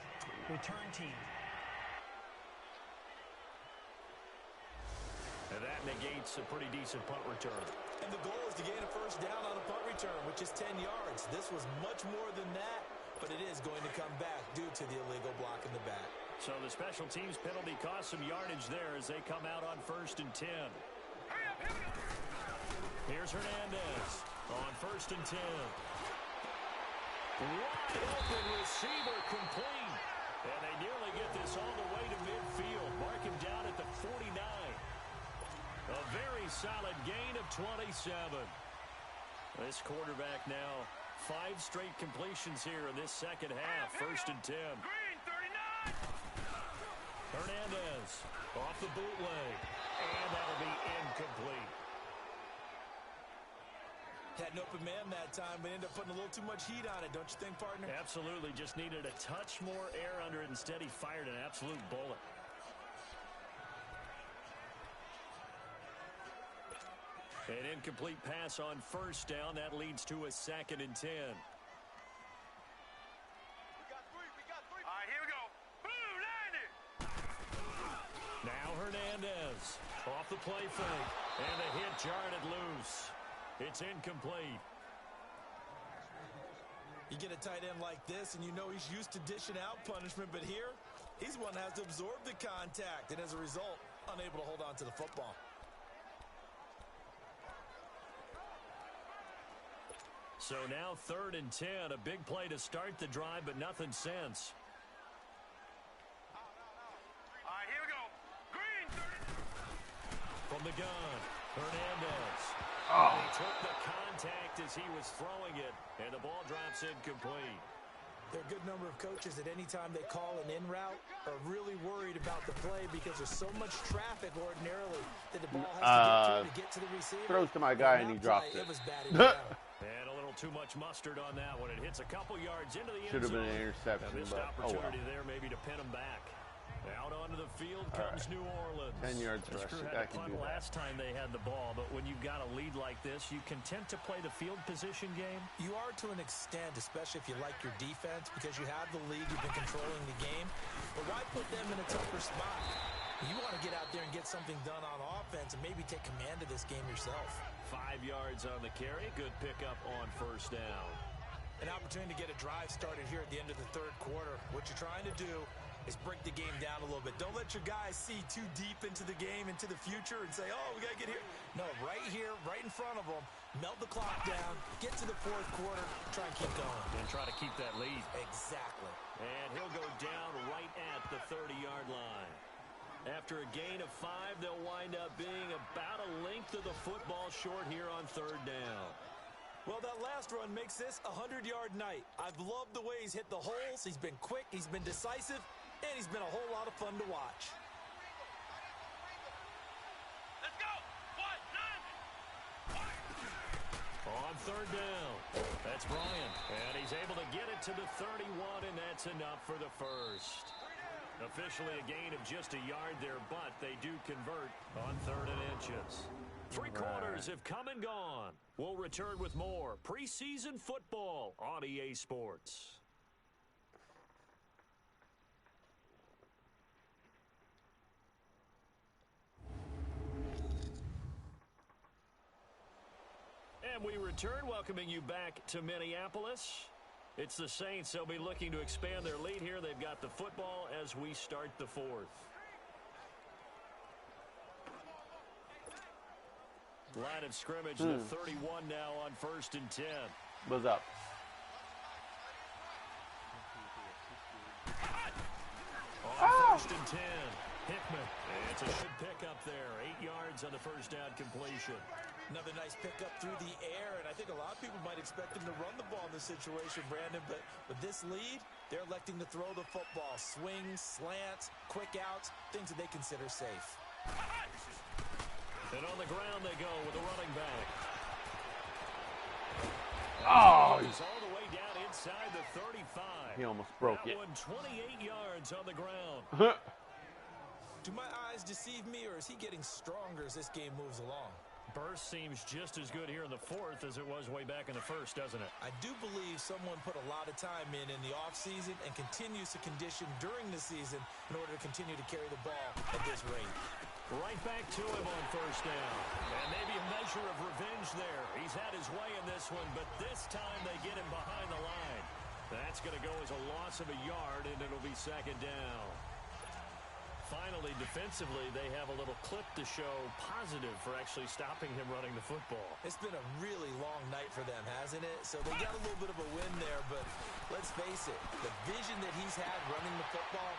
Speaker 5: Return team.
Speaker 1: And that negates a pretty decent punt return.
Speaker 3: And the goal is to gain a 1st down on a punt return, which is 10 yards. This was much more than that, but it is going to come back due to the illegal block in the back.
Speaker 1: So the special teams penalty cost some yardage there as they come out on 1st and 10. Here's Hernandez on 1st and 10. Wide open receiver complete. And they nearly get this all the way to midfield. Mark him down at the 49. A very solid gain of 27. This quarterback now 5 straight completions here in this second half. 1st and 10.
Speaker 4: Green, 39.
Speaker 1: Hernandez off the bootleg. And that'll be incomplete.
Speaker 3: Had an open man that time, but ended up putting a little too much heat on it, don't you think, partner?
Speaker 1: Absolutely. Just needed a touch more air under it. Instead, he fired an absolute bullet. An incomplete pass on 1st down. That leads to a 2nd and 10.
Speaker 4: All right, here we go. Blue, 90.
Speaker 1: Now Hernandez off the play fake. And the hit jarred it loose. It's incomplete.
Speaker 3: You get a tight end like this, and you know he's used to dishing out punishment, but here, he's the one that has to absorb the contact, and as a result, unable to hold on to the football.
Speaker 1: So now 3rd and 10, a big play to start the drive, but nothing since.
Speaker 4: All right, here we go. Green, 30.
Speaker 1: From the gun, Hernandez.
Speaker 2: Oh.
Speaker 1: He took the contact as he was throwing it, and the ball drops incomplete.
Speaker 3: There are a good number of coaches that anytime they call an in route are really worried about the play because there's so much traffic ordinarily that the ball has to get to the receiver.
Speaker 2: Throws to my guy and he drops it.
Speaker 3: It was batted down.
Speaker 1: And a little too much mustard on that one. It hits a couple yards into the end
Speaker 2: Should have
Speaker 1: zone.
Speaker 2: been an interception,
Speaker 1: A missed
Speaker 2: but
Speaker 1: opportunity there maybe to pin him back. Out onto the field comes New Orleans.
Speaker 2: 10 yards
Speaker 1: This
Speaker 2: rush.
Speaker 1: crew had a punt last time they had the ball, but when you've got a lead like this, you content to play the field position game?
Speaker 3: You are to an extent, especially if you like your defense, because you have the lead, you've been controlling the game. But why put them in a tougher spot? You want to get out there and get something done on offense and maybe take command of this game yourself.
Speaker 1: 5 yards on the carry. Good pickup on first down.
Speaker 3: An opportunity to get a drive started here at the end of the third quarter. What you're trying to do is break the game down a little bit. Don't let your guys see too deep into the game, into the future, and say, oh, we got to get here. No, right here, right in front of them, melt the clock down, get to the fourth quarter, try and keep going.
Speaker 1: And try to keep that lead.
Speaker 3: Exactly.
Speaker 1: And he'll go down right at the 30-yard line. After a gain of 5, they'll wind up being about a length of the football short here on third down.
Speaker 3: Well, that last run makes this a 100-yard night. I've loved the way he's hit the holes. He's been quick. He's been decisive. And he's been a whole lot of fun to watch.
Speaker 4: Let's go. 1, 9.
Speaker 1: On third down, that's Bryant. And he's able to get it to the 31, and that's enough for the first. Officially a gain of just a yard there, but they do convert on 3rd and inches. 3 quarters have come and gone. We'll return with more preseason football on EA Sports. And we return, welcoming you back to Minneapolis. It's the Saints. They'll be looking to expand their lead here. They've got the football as we start the fourth. Line of scrimmage, the 31 now on 1st and 10.
Speaker 2: What's up?
Speaker 1: On 1st and 10, Hickman. It's a good pickup there. 8 yards on the first down completion.
Speaker 3: Another nice pickup through the air, and I think a lot of people might expect him to run the ball in this situation, Brandon, but with this lead, they're electing to throw the football. Swings, slants, quick outs, things that they consider safe.
Speaker 1: And on the ground they go with a running back.
Speaker 2: Oh,
Speaker 1: he's all the way down inside the 35.
Speaker 2: He almost broke it.
Speaker 1: That one 28 yards on the ground.
Speaker 3: Do my eyes deceive me, or is he getting stronger as this game moves along?
Speaker 1: Burst seems just as good here in the fourth as it was way back in the first, doesn't it?
Speaker 3: I do believe someone put a lot of time in the offseason and continues to condition during the season in order to continue to carry the ball at this rate.
Speaker 1: Right back to him on first down. And maybe a measure of revenge there. He's had his way in this one, but this time they get him behind the line. That's going to go as a loss of a yard, and it'll be 2nd down. Finally, defensively, they have a little clip to show positive for actually stopping him running the football.
Speaker 3: It's been a really long night for them, hasn't it? So they got a little bit of a win there, but let's face it, the vision that he's had running the football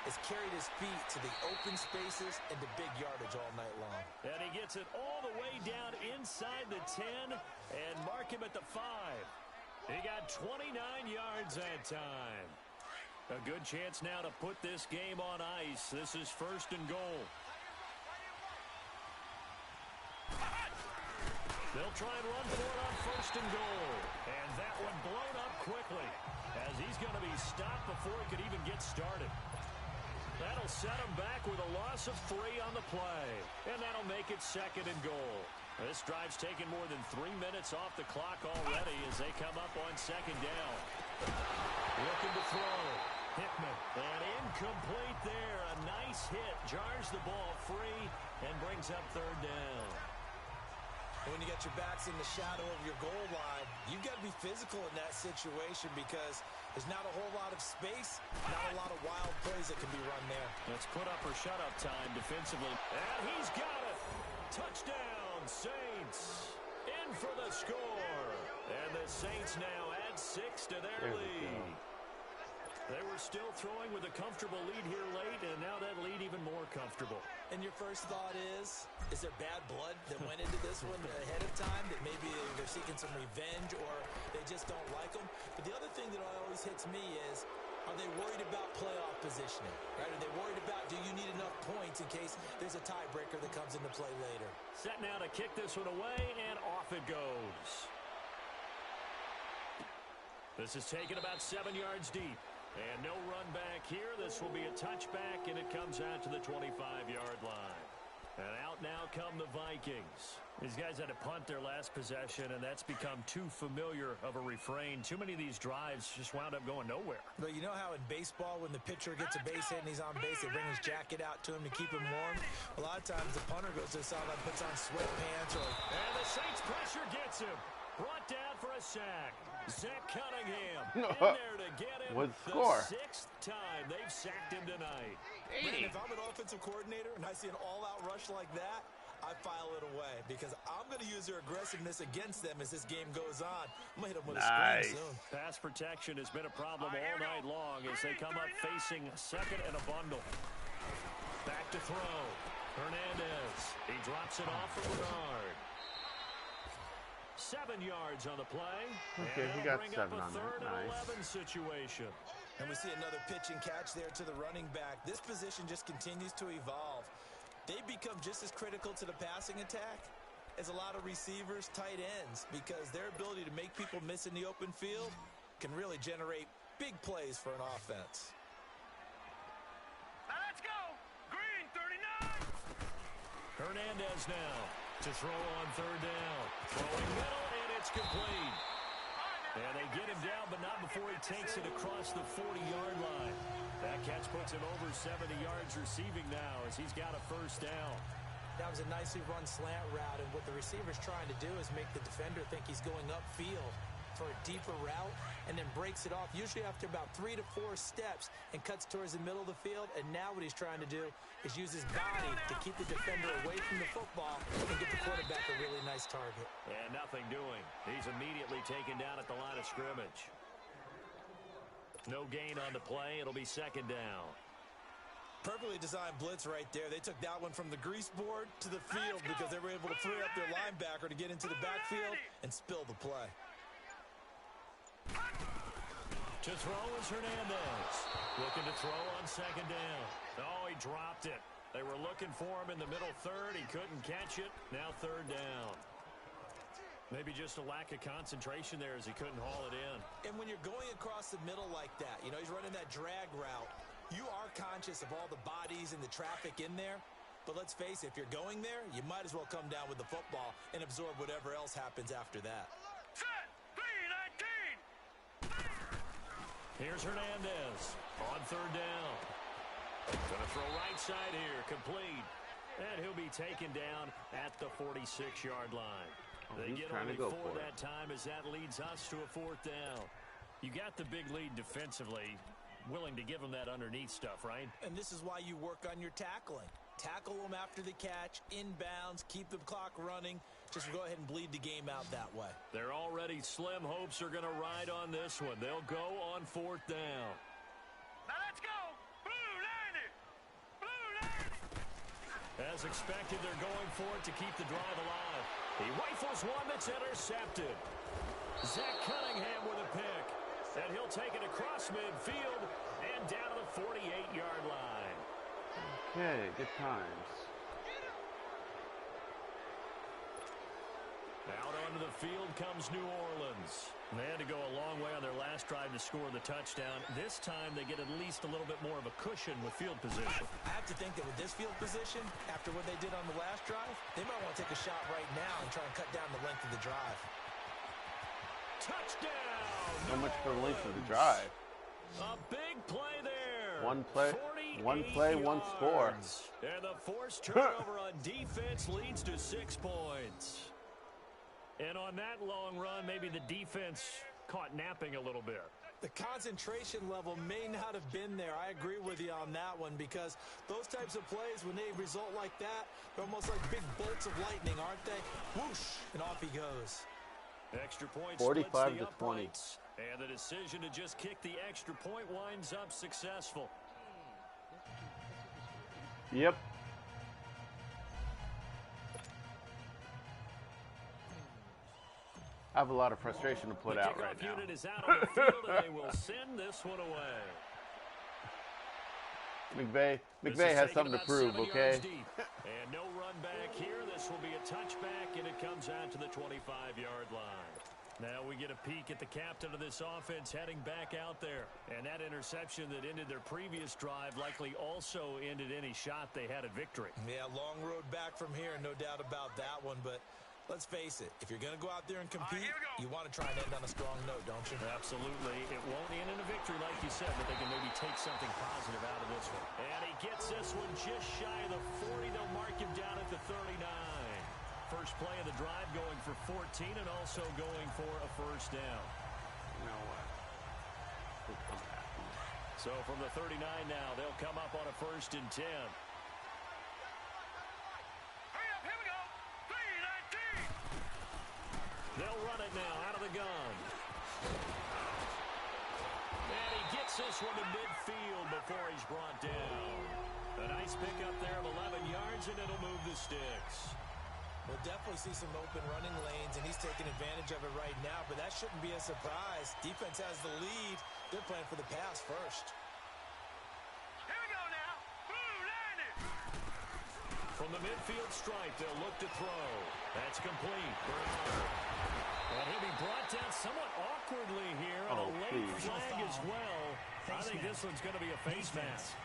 Speaker 3: has carried his feet to the open spaces and the big yardage all night long.
Speaker 1: And he gets it all the way down inside the 10 and mark him at the 5. He got 29 yards that time. A good chance now to put this game on ice. This is 1st and goal. They'll try and run for it on 1st and goal. And that one blown up quickly as he's going to be stopped before he could even get started. That'll set him back with a loss of 3 on the play. And that'll make it 2nd and goal. This drive's taken more than 3 minutes off the clock already as they come up on 2nd down. Looking to throw. Hickman. And incomplete there. A nice hit. Jars the ball free and brings up 3rd down.
Speaker 3: When you got your backs in the shadow of your goal line, you've got to be physical in that situation because there's not a whole lot of space, not a lot of wild plays that can be run there.
Speaker 1: Let's put up or shut up time defensively. And he's got it. Touchdown, Saints. In for the score. And the Saints now add 6 to their lead. They were still throwing with a comfortable lead here late, and now that lead even more comfortable.
Speaker 3: And your first thought is there bad blood that went into this one ahead of time that maybe they're seeking some revenge or they just don't like him. But the other thing that always hits me is, are they worried about playoff positioning? Right? Are they worried about, do you need enough points in case there's a tiebreaker that comes into play later?
Speaker 1: Set now to kick this one away, and off it goes. This is taken about 7 yards deep. And no run back here. This will be a touchback, and it comes out to the 25-yard line. And out now come the Vikings. These guys had to punt their last possession, and that's become too familiar of a refrain. Too many of these drives just wound up going nowhere.
Speaker 3: But you know how in baseball, when the pitcher gets a base hit and he's on base, they bring his jacket out to him to keep him warm? A lot of times the punter goes to the sideline, puts on sweatpants.
Speaker 1: And the Saints pressure gets him. Brought down for a sack. Zach Cunningham in there to get him.
Speaker 2: What score?
Speaker 1: The 6th time they've sacked him tonight.
Speaker 3: Man, if I'm an offensive coordinator and I see an all-out rush like that, I file it away because I'm going to use their aggressiveness against them as this game goes on. I'm going to hit them with a screen soon.
Speaker 1: Pass protection has been a problem all night long as they come up facing second and a bundle. Back to throw. Hernandez. He drops it off for Bernard. 7 yards on the play.
Speaker 2: Okay, he got 7 on that. Nice.
Speaker 1: 11 situation.
Speaker 3: And we see another pitch and catch there to the running back. This position just continues to evolve. They become just as critical to the passing attack as a lot of receivers, tight ends, because their ability to make people miss in the open field can really generate big plays for an offense.
Speaker 4: Now let's go. Green, 39.
Speaker 1: Hernandez now to throw on third down. Throwing middle, and it's complete. And they get him down, but not before he takes it across the 40-yard line. That catch puts him over 70 yards receiving now as he's got a first down.
Speaker 3: That was a nicely run slant route, and what the receiver's trying to do is make the defender think he's going upfield for a deeper route and then breaks it off, usually after about 3 to 4 steps, and cuts towards the middle of the field. And now what he's trying to do is use his body to keep the defender away from the football and get the quarterback a really nice target.
Speaker 1: And nothing doing. He's immediately taken down at the line of scrimmage. No gain on the play. It'll be second down.
Speaker 3: Perfectly designed blitz right there. They took that one from the grease board to the field because they were able to free up their linebacker to get into the backfield and spill the play.
Speaker 1: To throw is Hernandez. Looking to throw on second down. Oh, he dropped it. They were looking for him in the middle third. He couldn't catch it. Now third down. Maybe just a lack of concentration there as he couldn't haul it in.
Speaker 3: And when you're going across the middle like that, you know, he's running that drag route, you are conscious of all the bodies and the traffic in there. But let's face it, if you're going there, you might as well come down with the football and absorb whatever else happens after that.
Speaker 4: Set. Green, 19.
Speaker 1: Here's Hernandez on third down. Gonna throw right side here, complete. And he'll be taken down at the 46-yard line. They get only 4 that time as that leads us to a fourth down. You got the big lead defensively, willing to give them that underneath stuff, right?
Speaker 3: And this is why you work on your tackling. Tackle them after the catch, inbounds, keep the clock running. Just go ahead and bleed the game out that way.
Speaker 1: They're already slim hopes are going to ride on this one. They'll go on fourth down.
Speaker 4: Now let's go. Blue 90. Blue 90.
Speaker 1: As expected, they're going for it to keep the drive alive. He rifles one that's intercepted. Zach Cunningham with a pick. And he'll take it across midfield and down to the 48-yard line.
Speaker 2: Okay, good times.
Speaker 1: Out onto the field comes New Orleans. They had to go a long way on their last drive to score the touchdown. This time they get at least a little bit more of a cushion with field position.
Speaker 3: I have to think that with this field position, after what they did on the last drive, they might want to take a shot right now and try and cut down the length of the drive.
Speaker 1: Touchdown!
Speaker 2: So much for the length of the drive.
Speaker 1: A big play there.
Speaker 2: One play, one score.
Speaker 1: And the forced turnover on defense leads to 6 points. And on that long run, maybe the defense caught napping a little bit.
Speaker 3: The concentration level may not have been there. I agree with you on that one because those types of plays, when they result like that, they're almost like big bolts of lightning, aren't they? Whoosh, and off he goes.
Speaker 1: Extra point
Speaker 2: 45
Speaker 1: to
Speaker 2: 20.
Speaker 1: And the decision to just kick the extra point winds up successful.
Speaker 2: Yep. I have a lot of frustration to put out right now.
Speaker 1: Unit is out on the field, and they will send this one away.
Speaker 2: McVay has something to prove, okay?
Speaker 1: And no run back here. This will be a touchback, and it comes out to the 25-yard line. Now we get a peek at the captain of this offense heading back out there. And that interception that ended their previous drive likely also ended any shot they had at victory.
Speaker 3: Yeah, long road back from here, no doubt about that one. But let's face it, if you're going to go out there and compete, you want to try and end on a strong note, don't you?
Speaker 1: Absolutely. It won't end in a victory like you said, but they can maybe take something positive out of this one. And he gets this one just shy of the 40. They'll mark him down at the 39. First play of the drive going for 14 and also going for a first down.
Speaker 2: You know what? We'll come back.
Speaker 1: So from the 39 now, they'll come up on a 1st and 10.
Speaker 4: Hurry up, here we go. 3-19.
Speaker 1: They'll run it now out of the gun. And he gets this one to midfield before he's brought down. A nice pickup there of 11 yards, and it'll move the sticks.
Speaker 3: We'll definitely see some open running lanes, and he's taking advantage of it right now, but that shouldn't be a surprise. Defense has the lead. They're playing for the pass first.
Speaker 4: Here we go now. Blue line it.
Speaker 1: From the midfield stripe, they'll look to throw. That's complete. And he'll be brought down somewhat awkwardly here on a late flag as well. I think this one's going to be a face mask.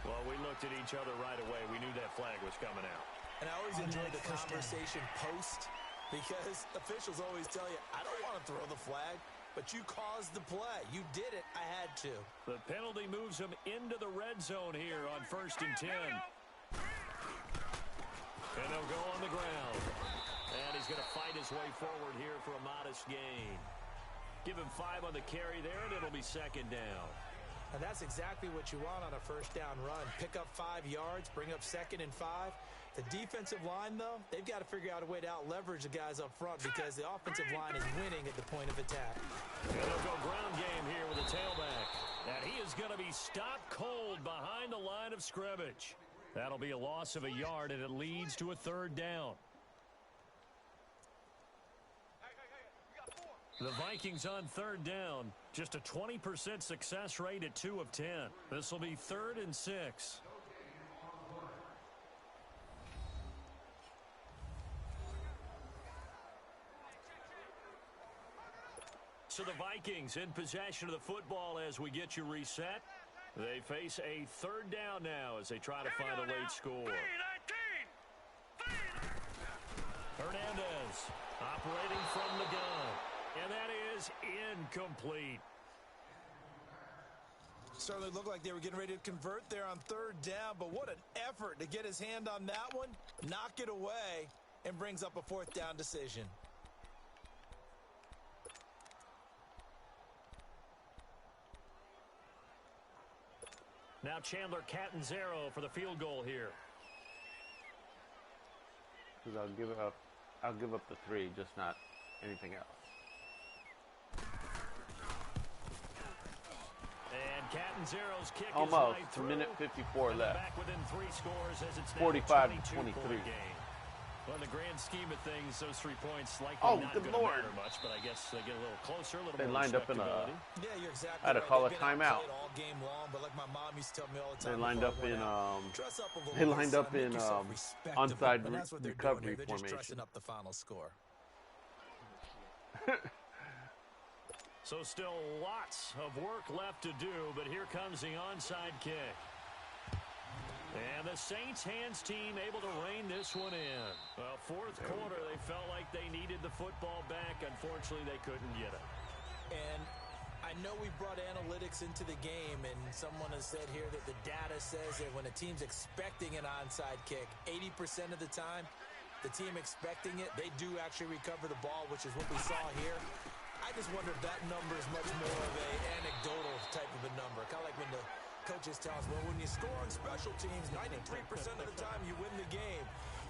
Speaker 1: Well, we looked at each other right away. We knew that flag was coming out.
Speaker 3: And I always enjoy the conversation post because officials always tell you, I don't want to throw the flag, but you caused the play. You did it. I had to.
Speaker 1: The penalty moves him into the red zone here on 1st and 10. And they'll go on the ground. And he's going to fight his way forward here for a modest gain. Give him 5 on the carry there, and it'll be 2nd down.
Speaker 3: And that's exactly what you want on a first down run. Pick up 5 yards, bring up 2nd and 5. The defensive line, though, they've got to figure out a way to out-leverage the guys up front because the offensive line is winning at the point of attack.
Speaker 1: And they'll go ground game here with a tailback. And he is going to be stopped cold behind the line of scrimmage. That'll be a loss of a yard, and it leads to a 3rd down. The Vikings on 3rd down. Just a 20% success rate at 2 of 10. This will be 3rd and 6. So the Vikings in possession of the football as we get you reset. They face a 3rd down now as they try to find a late score. Hernandez operating from the gun. And that is incomplete.
Speaker 3: Certainly looked like they were getting ready to convert there on 3rd down, but what an effort to get his hand on that one, knock it away, and brings up a 4th down decision.
Speaker 1: Now Chandler Catanzaro for the field goal here.
Speaker 2: Because I'll give up the 3, just not anything else.
Speaker 1: And Catanzaro's kick
Speaker 2: almost
Speaker 1: is right
Speaker 2: a minute 54 left.
Speaker 1: Back within 3 scores as it's
Speaker 2: 45-23.
Speaker 1: Well, in the grand scheme of things, those 3 points likely not
Speaker 2: good
Speaker 1: going to
Speaker 2: Lord.
Speaker 1: matter much, but I guess they get a little closer, a little
Speaker 2: They
Speaker 1: more
Speaker 2: lined up in a.
Speaker 3: Yeah, you're exactly
Speaker 2: I had to
Speaker 3: right.
Speaker 2: call a
Speaker 3: They've been
Speaker 2: timeout.
Speaker 3: all game long, but like my mom used to tell me all the time.
Speaker 2: They lined up in
Speaker 3: dress up a little
Speaker 2: they
Speaker 3: bit,
Speaker 2: lined
Speaker 3: son.
Speaker 2: up
Speaker 3: Make
Speaker 2: in
Speaker 3: yourself respectable.
Speaker 2: onside
Speaker 3: But that's what they're
Speaker 2: recovery
Speaker 3: doing here. They're just
Speaker 2: formation.
Speaker 3: dressing up the final score.
Speaker 1: So still lots of work left to do, but here comes the onside kick. And the Saints hands team able to rein this one in. Well, 4th quarter, they felt like they needed the football back. Unfortunately, they couldn't get it.
Speaker 3: And I know we brought analytics into the game, and someone has said here that the data says that when a team's expecting an onside kick, 80% of the time, the team expecting it, they do actually recover the ball, which is what we saw here. I just wonder if that number is much more of a anecdotal type of a number. Kind of like when the coaches tell us, well, when you score on special teams, 93% of the time you win the game.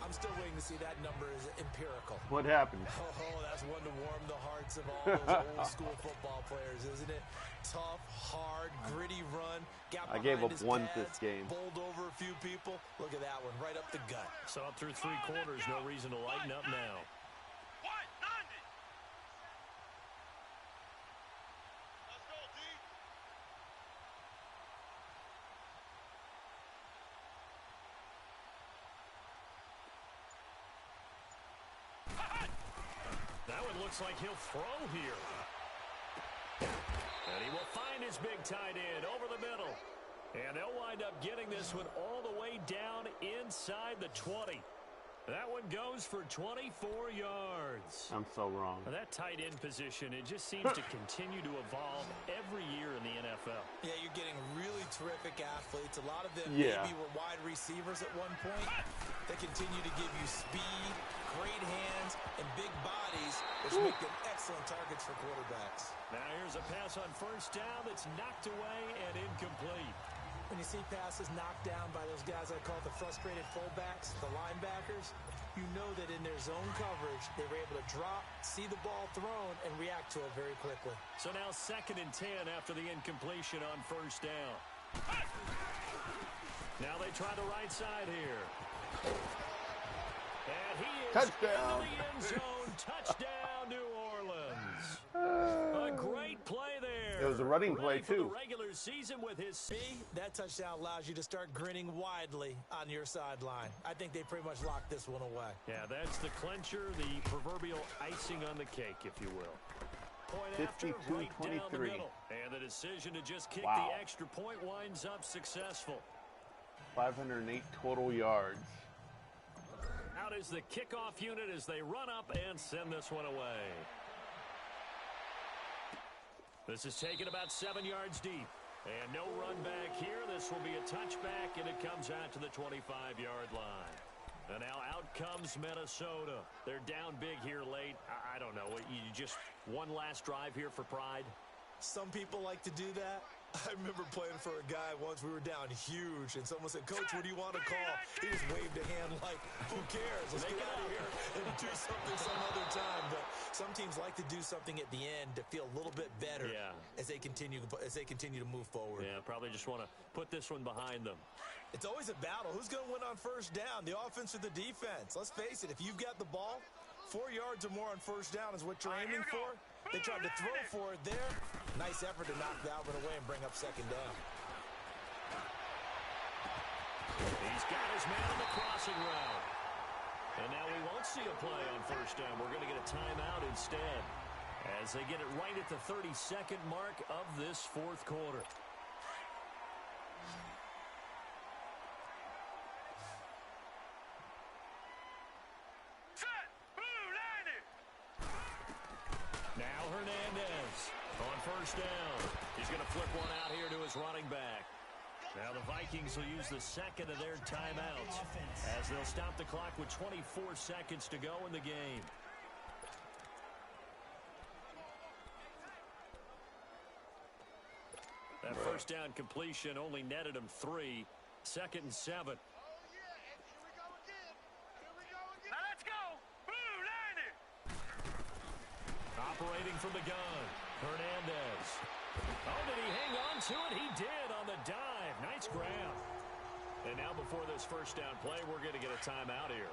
Speaker 3: I'm still waiting to see that number is empirical.
Speaker 2: What happened?
Speaker 3: Oh, that's one to warm the hearts of all those old school football players, isn't it? Tough, hard, gritty run. Got
Speaker 2: I gave up
Speaker 3: his
Speaker 2: one
Speaker 3: pads,
Speaker 2: this game.
Speaker 3: Bowled over a few people. Look at that one, right up the gut.
Speaker 1: So up through 3 quarters, no reason to lighten up now. That one looks like he'll throw here. And he will find his big tight end over the middle. And they'll wind up getting this one all the way down inside the 20. That one goes for 24 yards.
Speaker 2: I'm so wrong.
Speaker 1: Now that tight end position, it just seems to continue to evolve every year in the NFL.
Speaker 3: Yeah, you're getting really terrific athletes. A lot of them
Speaker 2: Yeah.
Speaker 3: maybe were wide receivers at one point. They continue to give you speed, great hands, and big bodies, which make them excellent targets for quarterbacks.
Speaker 1: Now here's a pass on first down that's knocked away and incomplete.
Speaker 3: When you see passes knocked down by those guys I call the frustrated fullbacks, the linebackers, you know that in their zone coverage, they were able to drop, see the ball thrown, and react to it very quickly.
Speaker 1: So now 2nd and 10 after the incompletion on first down. Now they try the right side here. And he is
Speaker 2: Touchdown.
Speaker 1: into the end zone. Touchdown, New Orleans. A great play there.
Speaker 2: It was a running play,
Speaker 1: Ready for
Speaker 2: too.
Speaker 1: the regular season with his...
Speaker 3: That touchdown allows you to start grinning widely on your sideline. I think they pretty much locked this one away.
Speaker 1: Yeah, that's the clincher, the proverbial icing on the cake, if you will. Point after, right down the
Speaker 2: 52-23.
Speaker 1: middle. And the decision to just kick
Speaker 2: Wow.
Speaker 1: the extra point winds up successful.
Speaker 2: 508 total yards.
Speaker 1: Out is the kickoff unit as they run up and send this one away. This is taken about 7 yards deep. And no run back here. This will be a touchback, and it comes out to the 25-yard line. And now out comes Minnesota. They're down big here late. I don't know. You just one last drive here for pride?
Speaker 3: Some people like to do that. I remember playing for a guy once. We were down huge, and someone said, "Coach, what do you want to call?" He just waved a hand like, "Who cares? Let's get out of here and do something some other time." But some teams like to do something at the end to feel a little bit better as they continue to move forward.
Speaker 1: Yeah, probably just want to put this one behind them.
Speaker 3: It's always a battle. Who's going to win on first down, the offense or the defense? Let's face it, if you've got the ball, 4 yards or more on first down is what you're aiming for. They tried to throw for it there. Nice effort to knock that one away and bring up second down.
Speaker 1: He's got his man on the crossing route. And now we won't see a play on first down. We're going to get a timeout instead as they get it right at the 32nd mark of this 4th quarter. Now Hernandez on first down. He's going to flip one out here to his running back. Now the Vikings will use the second of their timeouts as they'll stop the clock with 24 seconds to go in the game. That first down completion only netted him 3. 2nd and 7.
Speaker 4: Now let's go. Blue, line it.
Speaker 1: Operating from the gun, Hernandez. Oh, did he hang on to it? He did on the dive. Nice grab. And now before this first down play, we're going to get a timeout here,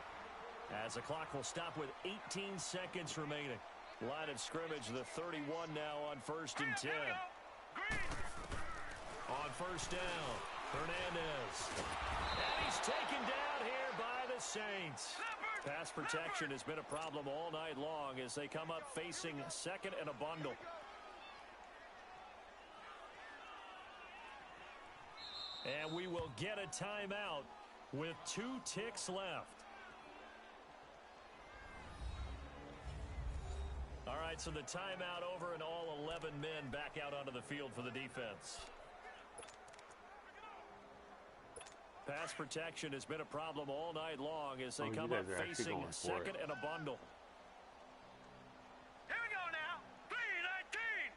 Speaker 1: as the clock will stop with 18 seconds remaining. Line of scrimmage, the 31 now on 1st and 10. On first down, Hernandez. And he's taken down here by the Saints. Pass protection has been a problem all night long as they come up facing 2nd and a bundle. And we will get a timeout with 2 ticks left. All right, so the timeout over and all 11 men back out onto the field for the defense. Pass protection has been a problem all night long as they come up facing 2nd and a bundle.
Speaker 4: Here we go now. 3-19.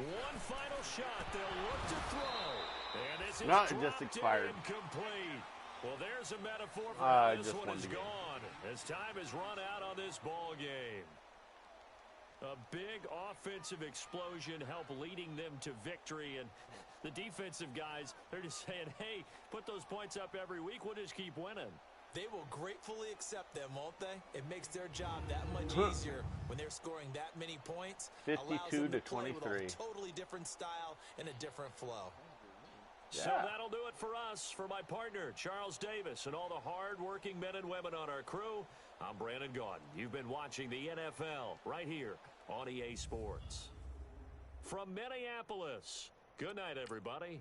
Speaker 4: 3-19.
Speaker 1: One final shot. They'll look to throw. And this is
Speaker 2: Not
Speaker 1: dropped
Speaker 2: just expired.
Speaker 1: and incomplete. Well, there's a metaphor for how this
Speaker 2: just
Speaker 1: one
Speaker 2: won
Speaker 1: is
Speaker 2: the game.
Speaker 1: gone as time has run out on this ball game. A big offensive explosion helped leading them to victory, and the defensive guys, they're just saying, hey, put those points up every week, we'll just keep winning.
Speaker 3: They will gratefully accept them, won't they? It makes their job that much easier when they're scoring that many points.
Speaker 2: 52 to
Speaker 3: play
Speaker 2: 23.
Speaker 3: with a totally different style and a different flow.
Speaker 1: So that'll do it for us. For my partner, Charles Davis, and all the hard-working men and women on our crew, I'm Brandon Gaudin. You've been watching the NFL right here on EA Sports. From Minneapolis, good night, everybody.